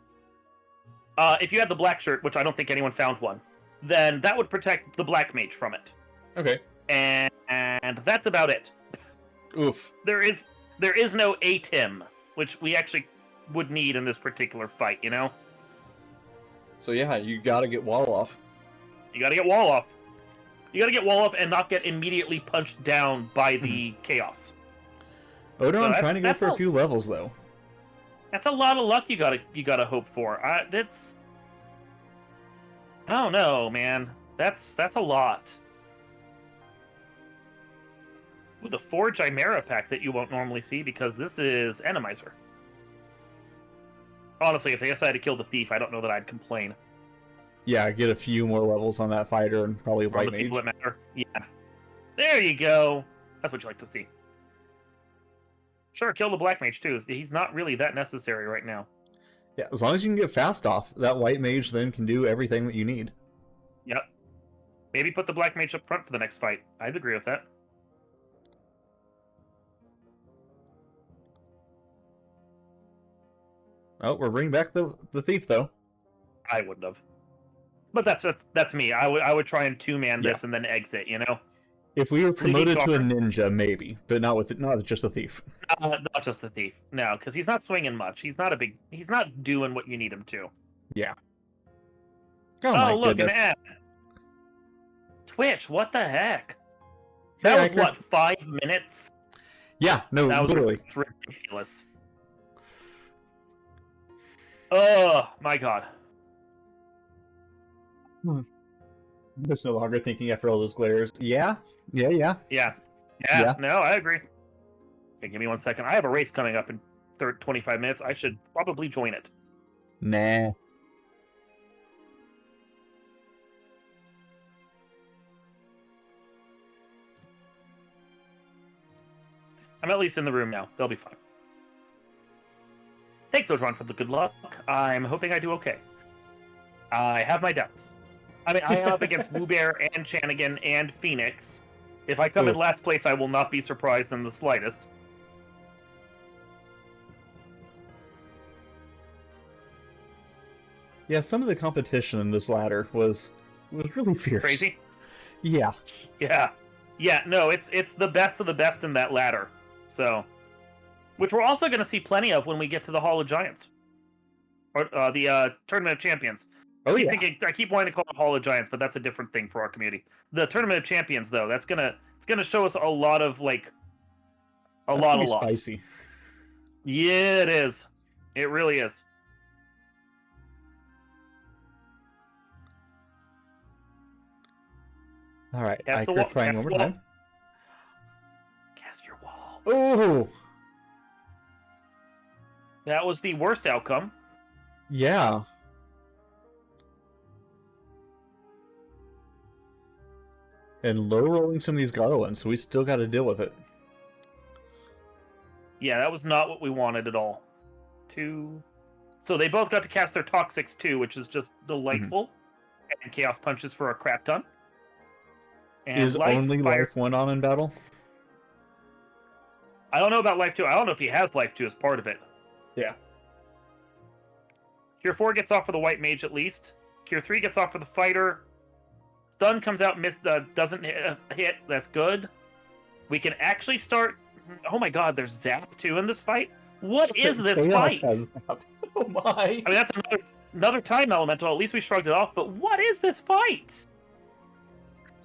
if you had the black shirt, which I don't think anyone found one, then that would protect the black mage from it. Okay. And that's about it. Oof. There is no ATIM, which we actually would need in this particular fight, you know? So yeah, you gotta get wall off. You gotta get wall off. You gotta get wall off and not get immediately punched down by the chaos. Odo, I'm trying to go for a few levels, though. That's a lot of luck you gotta hope for. That's... I don't know, man. That's a lot. Ooh, the 4 Chimera pack that you won't normally see because this is Randomizer. Honestly, if they decided to kill the thief, I don't know that I'd complain. Yeah, get a few more levels on that fighter and probably white mage. People that matter. Yeah. There you go. That's what you like to see. Sure, kill the black mage too. He's not really that necessary right now. Yeah, as long as you can get fast off, that white mage then can do everything that you need. Yep. Maybe put the black mage up front for the next fight. I'd agree with that. Oh, we're bringing back the thief, though. I wouldn't have. But that's me. I would try and two-man this and then exit, you know? If we were promoted to a ninja, maybe. But not just a thief. Not just the thief. No, because he's not swinging much. He's not doing what you need him to. Yeah. Oh, look, an ad. Twitch. What the heck? That was, what, 5 minutes? Yeah, no, that was literally. ridiculous. Oh, my God. I'm just no longer thinking after all those glares. Yeah. No, I agree. Okay, give me 1 second. I have a race coming up in 25 minutes. I should probably join it. Nah. I'm at least in the room now. They'll be fine. Thanks, Odron, for the good luck. I'm hoping I do okay. I have my doubts. I mean, I am up against Woobear and Chanigan and Phoenix. If I come in last place, I will not be surprised in the slightest. Yeah, some of the competition in this ladder was really fierce. Crazy? Yeah. Yeah, no, it's the best of the best in that ladder. So, which we're also going to see plenty of when we get to the Hall of Giants. Or the Tournament of Champions. Oh, yeah. I keep wanting to call it Hall of Giants, but that's a different thing for our community. The Tournament of Champions, though, it's gonna show us a lot of a lot. Spicy. Yeah, it is. It really is. All right, Cast I trying one more time. Cast your wall. Oh, that was the worst outcome. Yeah. And low rolling some of these garlands, so we still got to deal with it. Yeah, that was not what we wanted at all. So they both got to cast their Toxics too, which is just delightful. And Chaos Punches for a crap ton. And is only Life 1 on in battle? I don't know about Life 2. I don't know if he has Life 2 as part of it. Yeah. Cure 4 gets off for the White Mage at least. Cure 3 gets off for the Fighter. Stun comes out, doesn't hit. That's good. We can actually start... Oh my god, there's Zap too in this fight? What is this fight? Oh my. I mean, that's another time elemental. At least we shrugged it off, but what is this fight?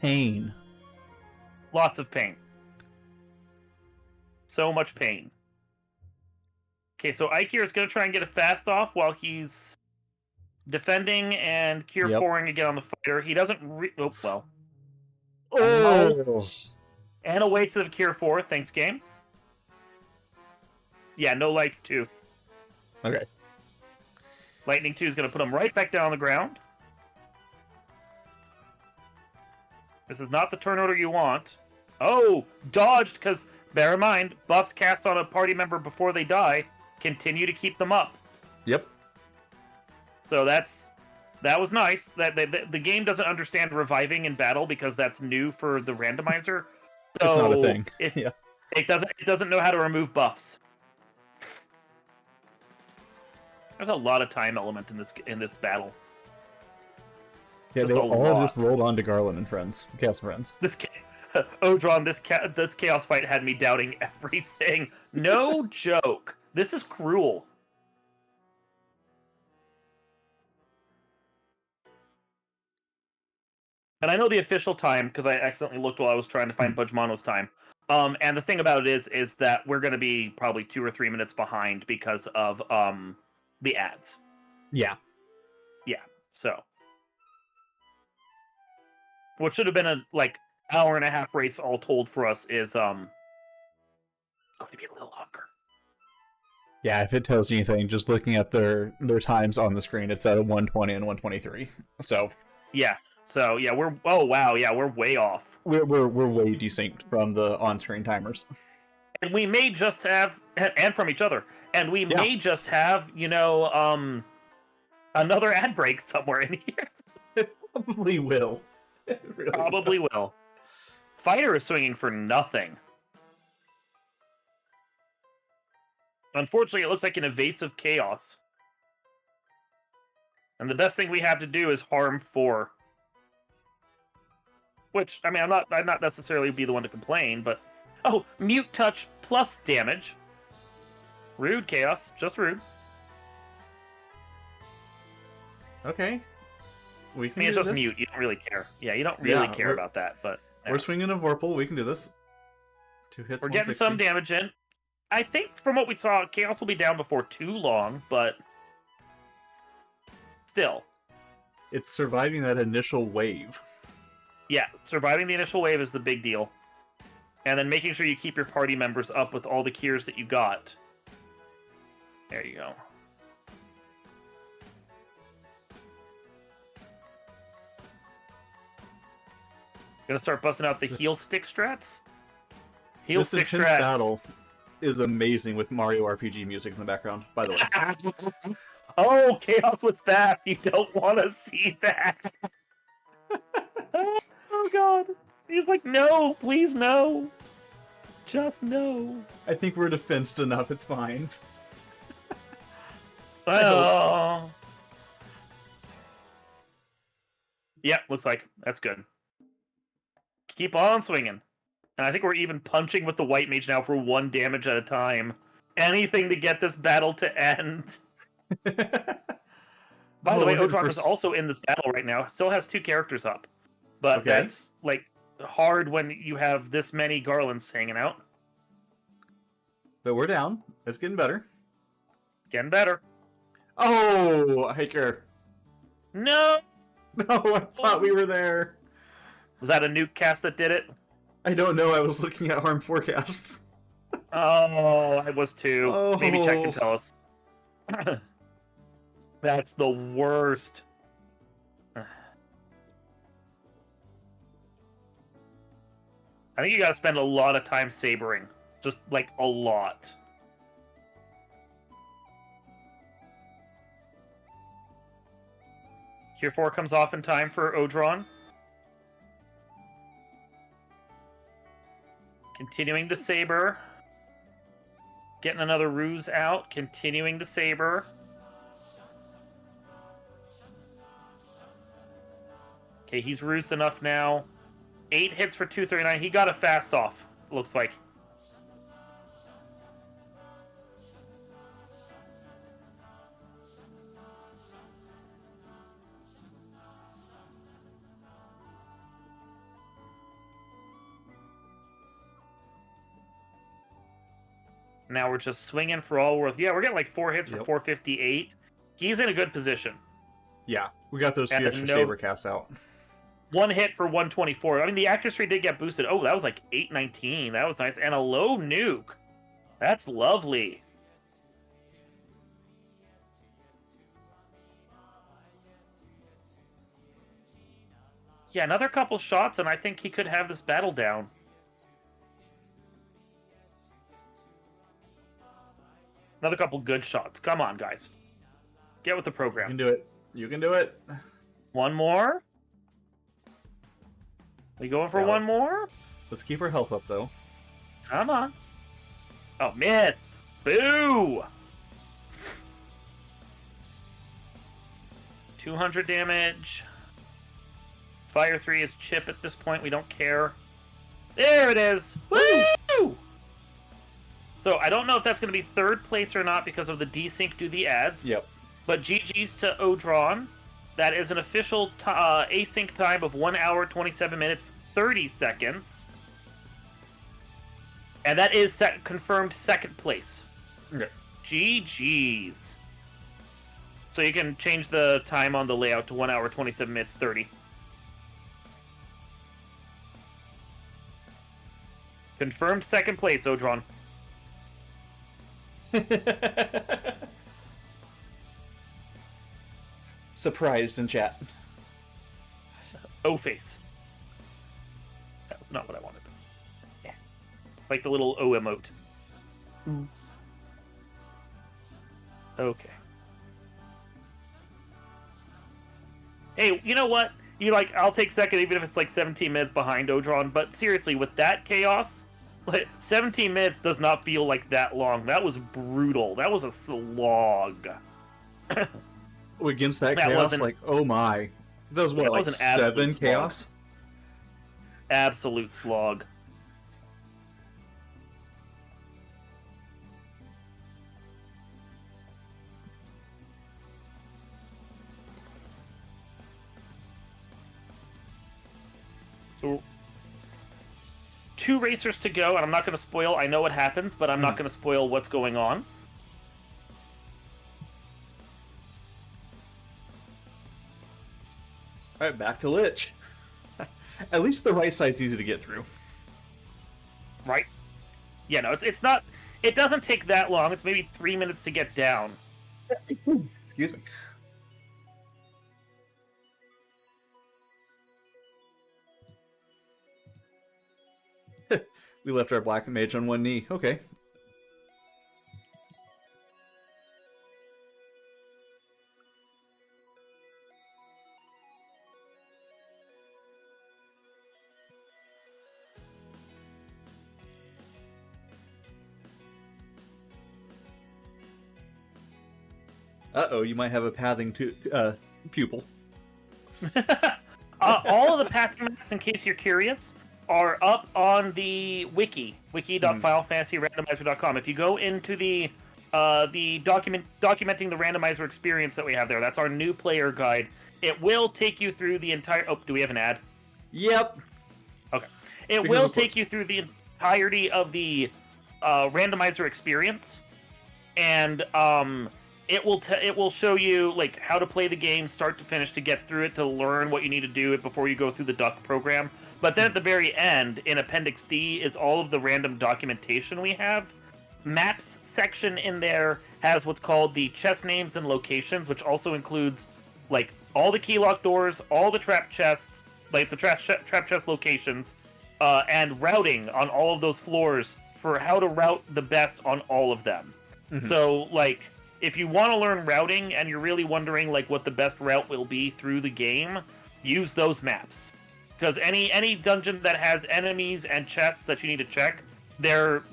Pain. Lots of pain. So much pain. Okay, so Ikir is going to try and get a fast off while he's defending and Cure 4ing again on the Fighter. He doesn't... Oh, well. Oh! And a waste of Cure 4. Thanks, game. Yeah, no Life 2. Okay. Lightning 2 is going to put him right back down on the ground. This is not the turn order you want. Oh! Dodged, because, bear in mind, buffs cast on a party member before they die continue to keep them up. Yep. So that was nice. The game doesn't understand reviving in battle because that's new for the randomizer. So it's not a thing. It doesn't know how to remove buffs. There's a lot of time element in this battle. Yeah, they all just rolled on to Garland and friends, Chaos and Friends. Odron, this Chaos fight had me doubting everything. No joke. This is cruel. And I know the official time because I accidentally looked while I was trying to find Budgemano's time. And the thing about it is that we're going to be probably 2 or 3 minutes behind because of the ads. Yeah. Yeah. So, what should have been a hour and a half race all told for us is going to be a little longer. Yeah, if it tells you anything, just looking at their times on the screen, it's at 1:20 and 1:23. So. Yeah. So yeah, we're way off. We're way desynced from the on-screen timers. And we may just have, and from each other, and we may just have, another ad break somewhere in here. It probably will. It really probably will. Fighter is swinging for nothing. Unfortunately, it looks like an evasive Chaos. And the best thing we have to do is harm 4. Which, I mean, I'd not necessarily be the one to complain, but... Oh, Mute Touch plus damage. Rude, Chaos. Just rude. Okay. We can I mean, it's do just this. mute. You don't really care. Yeah, you don't really care about that. But we're swinging a Vorpal. We can do this. 2 hits. We're getting some damage in. I think from what we saw, Chaos will be down before too long, but still. It's surviving that initial wave. Yeah, surviving the initial wave is the big deal. And then making sure you keep your party members up with all the cures that you got. There you go. Gonna start busting out the heal stick strats? Heal this stick intense strats. battle is amazing with Mario RPG music in the background, by the way. Oh, Chaos with fast. You don't want to see that. Oh, God. He's like, no, please, no. Just no. I think we're defensed enough. It's fine. Oh. Yep, looks like. That's good. Keep on swinging. And I think we're even punching with the white mage now for 1 damage at a time. Anything to get this battle to end. By the way, Odron is also in this battle right now. Still has 2 characters up. But that's, like, hard when you have this many garlands hanging out. But we're down. It's getting better. It's getting better. Oh, Hiker. No! No, I thought we were there. Was that a nuke cast that did it? I don't know. I was looking at harm forecasts. Oh, I was too. Oh. Maybe Tech can tell us. That's the worst. I think you gotta spend a lot of time sabering. Just, like, a lot. Cure 4 comes off in time for Odron. Continuing to saber. Getting another ruse out. Continuing to saber. Okay, he's rused enough now. 8 hits for 239. He got a fast off, looks like. Now we're just swinging for all worth. Yeah, we're getting like 4 hits for 458. He's in a good position. Yeah, we got those 2 extra saber casts out. 1 hit for 124. I mean, the accuracy did get boosted. Oh, that was like 819. That was nice. And a low nuke. That's lovely. Yeah, another couple shots, and I think he could have this battle down. Another couple good shots. Come on, guys. Get with the program. You can do it. You can do it. 1 more? We going for 1 more? Let's keep our health up, though. Come on. Oh, miss. Boo! 200 damage. Fire 3 is chip at this point. We don't care. There it is. Woo! So I don't know if that's going to be 3rd place or not because of the desync to the ads. Yep. But GG's to Odron. That is an official async time of 1 hour, 27 minutes, 30 seconds. And that is confirmed 2nd place. Okay. GG's. So you can change the time on the layout to 1 hour, 27 minutes, 30. Confirmed 2nd place, Odron. Surprised in chat. O-face. That was not what I wanted. Yeah. Like the little O emote. Ooh. Okay. Hey, you know what? I'll take 2nd even if it's like 17 minutes behind Odron, but seriously, with that chaos, like 17 minutes does not feel like that long. That was brutal. That was a slog. Against that chaos, like, oh my. That was what, like 7 chaos? Absolute slog. So 2 racers to go, and I'm not going to spoil. I know what happens, but I'm not going to spoil what's going on. All right, back to Lich. At least the right side's easy to get through. Right? Yeah, no, it's not. It doesn't take that long. It's maybe 3 minutes to get down. Excuse me. We left our black mage on one knee. Okay. Uh-oh, you might have a pathing pupil. All of the pathing maps, in case you're curious, are up on the wiki.finalfantasyrandomizer.com. If you go into the documenting the randomizer experience that we have there, that's our new player guide. It will take you through the entire... Oh, do we have an ad? Yep. Okay. It will take you through the entirety of the randomizer experience, and it will show you like how to play the game start to finish to get through it, to learn what you need to do it before you go through the duck program. But then at the very end, in Appendix D, is all of the random documentation we have. Maps section in there has what's called the chest names and locations, which also includes like all the key lock doors, all the trap chests, like the trap chest locations, and routing on all of those floors for how to route the best on all of them. So like, if you want to learn routing and you're really wondering like what the best route will be through the game, use those maps. Because any dungeon that has enemies and chests that you need to check, they're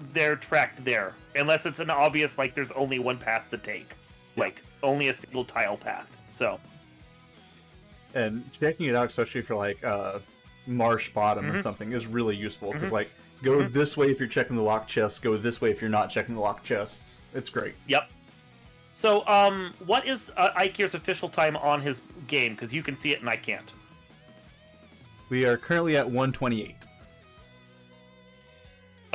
tracked there. Unless it's an obvious, like, there's only one path to take. Like, only a single tile path. So. And checking it out, especially for, like, marsh bottom and something, is really useful. Because, like, go this way if you're checking the locked chests, go this way if you're not checking the locked chests. It's great. Yep. So, what is Ikir's official time on his game? Because you can see it and I can't. We are currently at 128.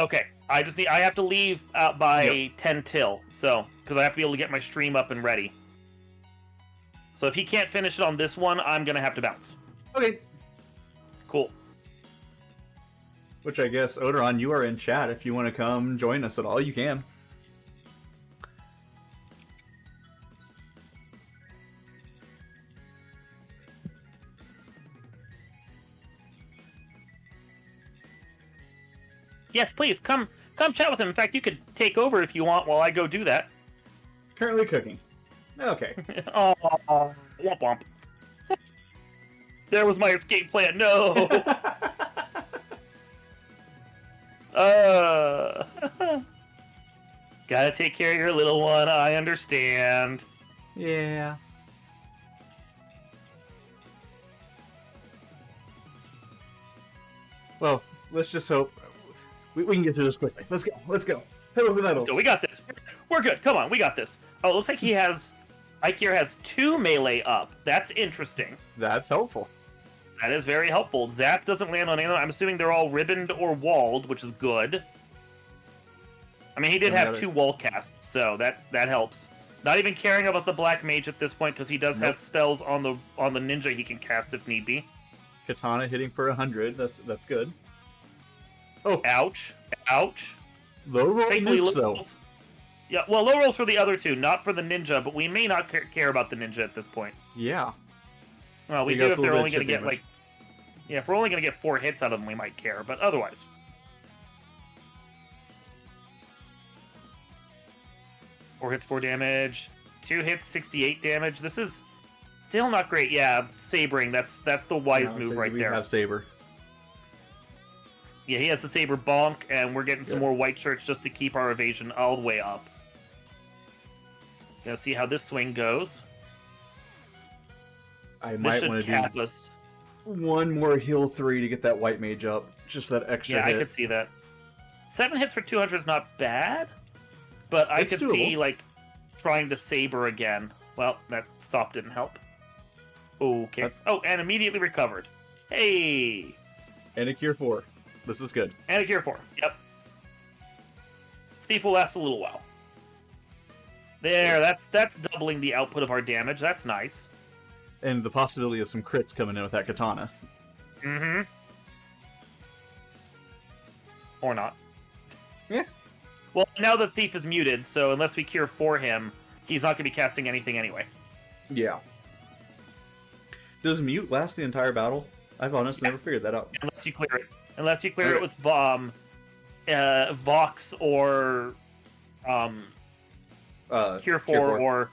Okay, I have to leave by 10 till, so because I have to be able to get my stream up and ready. So if he can't finish it on this one, I'm gonna have to bounce. Okay. Cool. Which I guess, Odoron, you are in chat. If you want to come join us at all, you can. Yes, please, come chat with him. In fact, you could take over if you want while I go do that. Currently cooking. Okay. Oh, womp womp. There was my escape plan. No! Gotta take care of your little one, I understand. Yeah. Well, let's just hope we can get through this quickly. Let's go. Let's go. Hit with the medals. So we got this. We're good. Come on, we got this. Oh, it looks like Ikir has 2 melee up. That's interesting. That's helpful. That is very helpful. Zap doesn't land on anyone. I'm assuming they're all ribboned or walled, which is good. I mean, he did have 2 wall casts, so that helps. Not even caring about the black mage at this point, because he does have spells on the ninja he can cast if need be. Katana hitting for 100. That's good. Oh, ouch! Ouch! Low roll nukes, though. Yeah, well, low rolls for the other 2, not for the ninja, but we may not care about the ninja at this point. Yeah. Well, we do if they're only going to get like. Yeah, if we're only going to get 4 hits out of them, we might care, but otherwise. Four hits, 4 damage. 2 hits, 68 damage. This is still not great. Yeah, sabering. That's the wise move right there. We have saber. Yeah, he has the saber bonk, and we're getting some more white shirts just to keep our evasion all the way up. Gonna see how this swing goes. I might want to do one more heal 3 to get that white mage up, just for that extra hit. Yeah, I could see that. 7 hits for 200 is not bad, but I could see, like, trying to saber again. Well, that stop didn't help. Okay. Oh, and immediately recovered. Hey! And a Cure 4. This is good. And a Cure 4. Yep. Thief will last a little while. There, that's doubling the output of our damage. That's nice. And the possibility of some crits coming in with that katana. Mm-hmm. Or not. Yeah. Well, now the Thief is muted, so unless we Cure for him, he's not going to be casting anything anyway. Yeah. Does mute last the entire battle? I've honestly never figured that out. Unless you clear it. Unless you clear it with Vox or Cure 4, or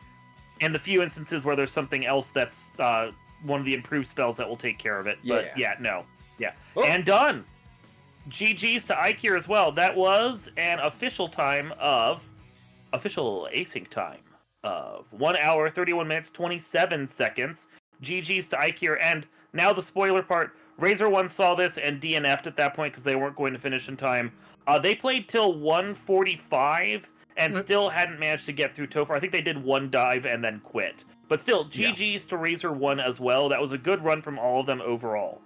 in the few instances where there's something else that's one of the improved spells that will take care of it. But no. Yeah. Oh. And done! GG's to iCure as well. That was an official async time of 1 hour, 31 minutes, 27 seconds. GG's to iCure. And now the spoiler part. Razor 1 saw this and DNF'd at that point because they weren't going to finish in time. They played till 1:45 and still hadn't managed to get through Topher. I think they did one dive and then quit. But still, GG's to Razor 1 as well. That was a good run from all of them overall.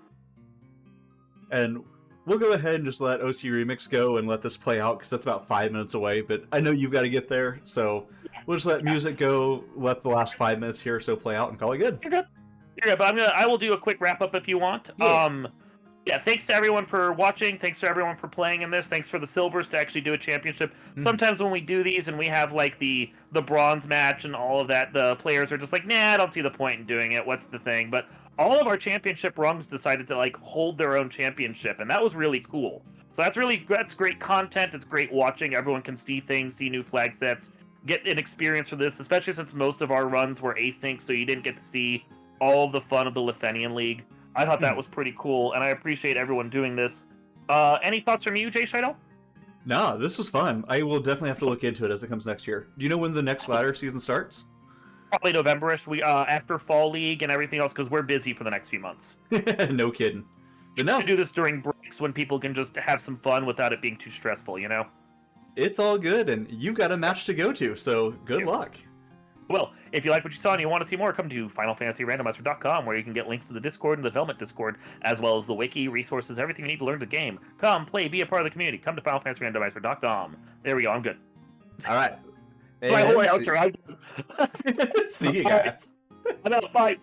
And we'll go ahead and just let OC Remix go and let this play out, because that's about 5 minutes away. But I know you've got to get there, so we'll just let music go, let the last 5 minutes here so play out, and call it good. You're good. You're good, but I will do a quick wrap-up if you want. Yeah. Thanks to everyone for watching. Thanks to everyone for playing in this. Thanks for the silvers to actually do a championship. Sometimes when we do these and we have, like, the bronze match and all of that, the players are just like, nah, I don't see the point in doing it. What's the thing? But all of our championship rungs decided to, like, hold their own championship, and that was really cool. So that's great content. It's great watching. Everyone can see things, see new flag sets, get an experience for this, especially since most of our runs were async, so you didn't get to see all the fun of the Lefeinian League. I thought that was pretty cool, and I appreciate everyone doing this. Any thoughts from you, Jay Scheidel? No, this was fun. I will definitely have to look into it as it comes next year. Do you know when the next ladder season starts? Probably November-ish. We after Fall League and everything else, because we're busy for the next few months. No kidding. But no. To do this during breaks when people can just have some fun without it being too stressful, you know? It's all good, and you've got a match to go to, so good luck. Well, if you like what you saw and you want to see more, come to FinalFantasyRandomizer.com, where you can get links to the Discord and the Development Discord, as well as the wiki, resources, everything you need to learn the game. Come, play, be a part of the community. Come to FinalFantasyRandomizer.com. There we go, I'm good. All right. My whole outro. See you guys. I'm out. Bye.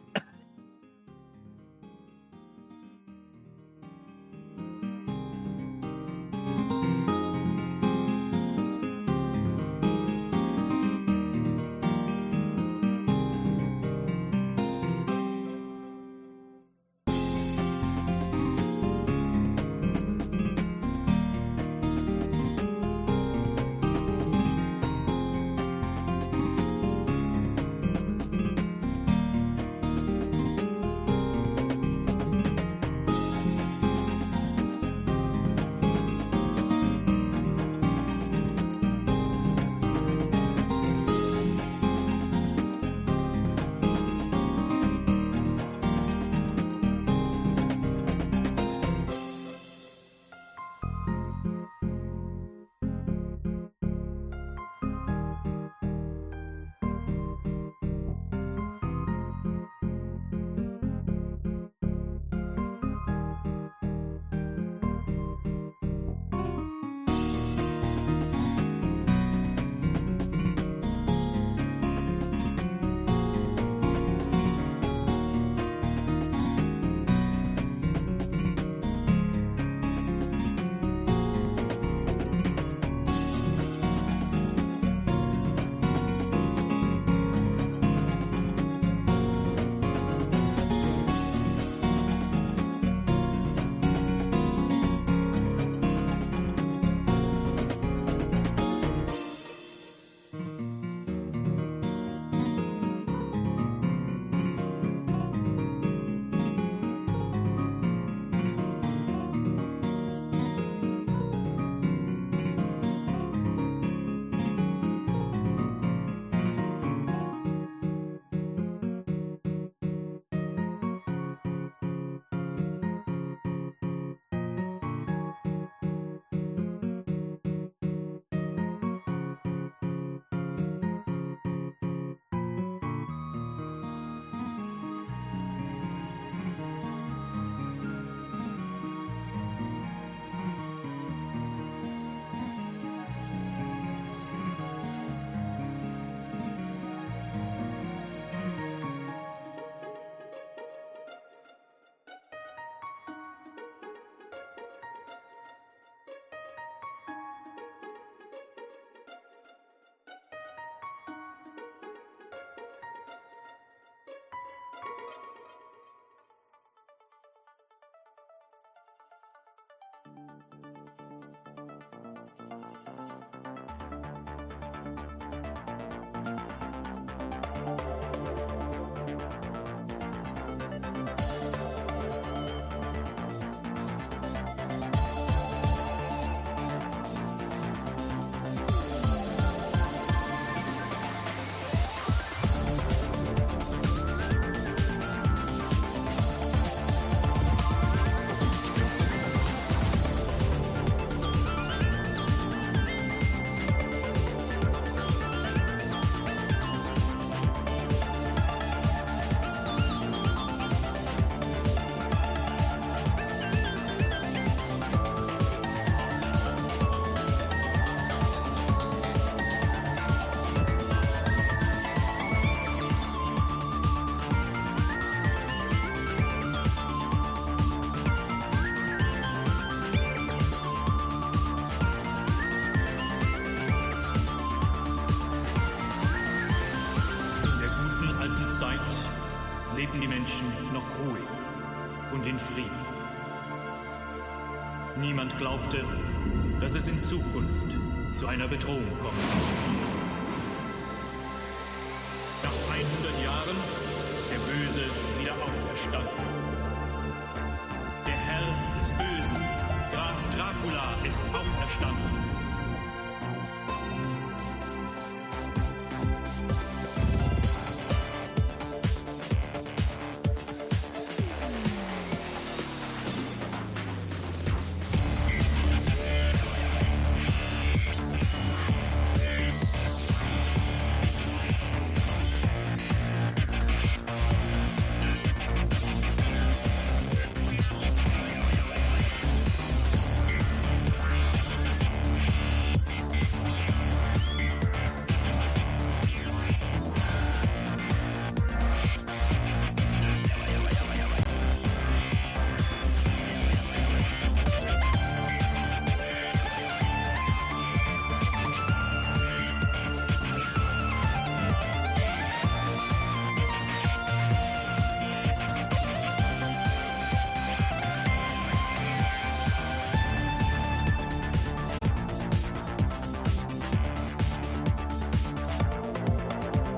Menschen noch ruhig und in Frieden. Niemand glaubte, dass es in Zukunft zu einer Bedrohung kommen würde. Nach 100 Jahren ist der Böse wieder auferstanden.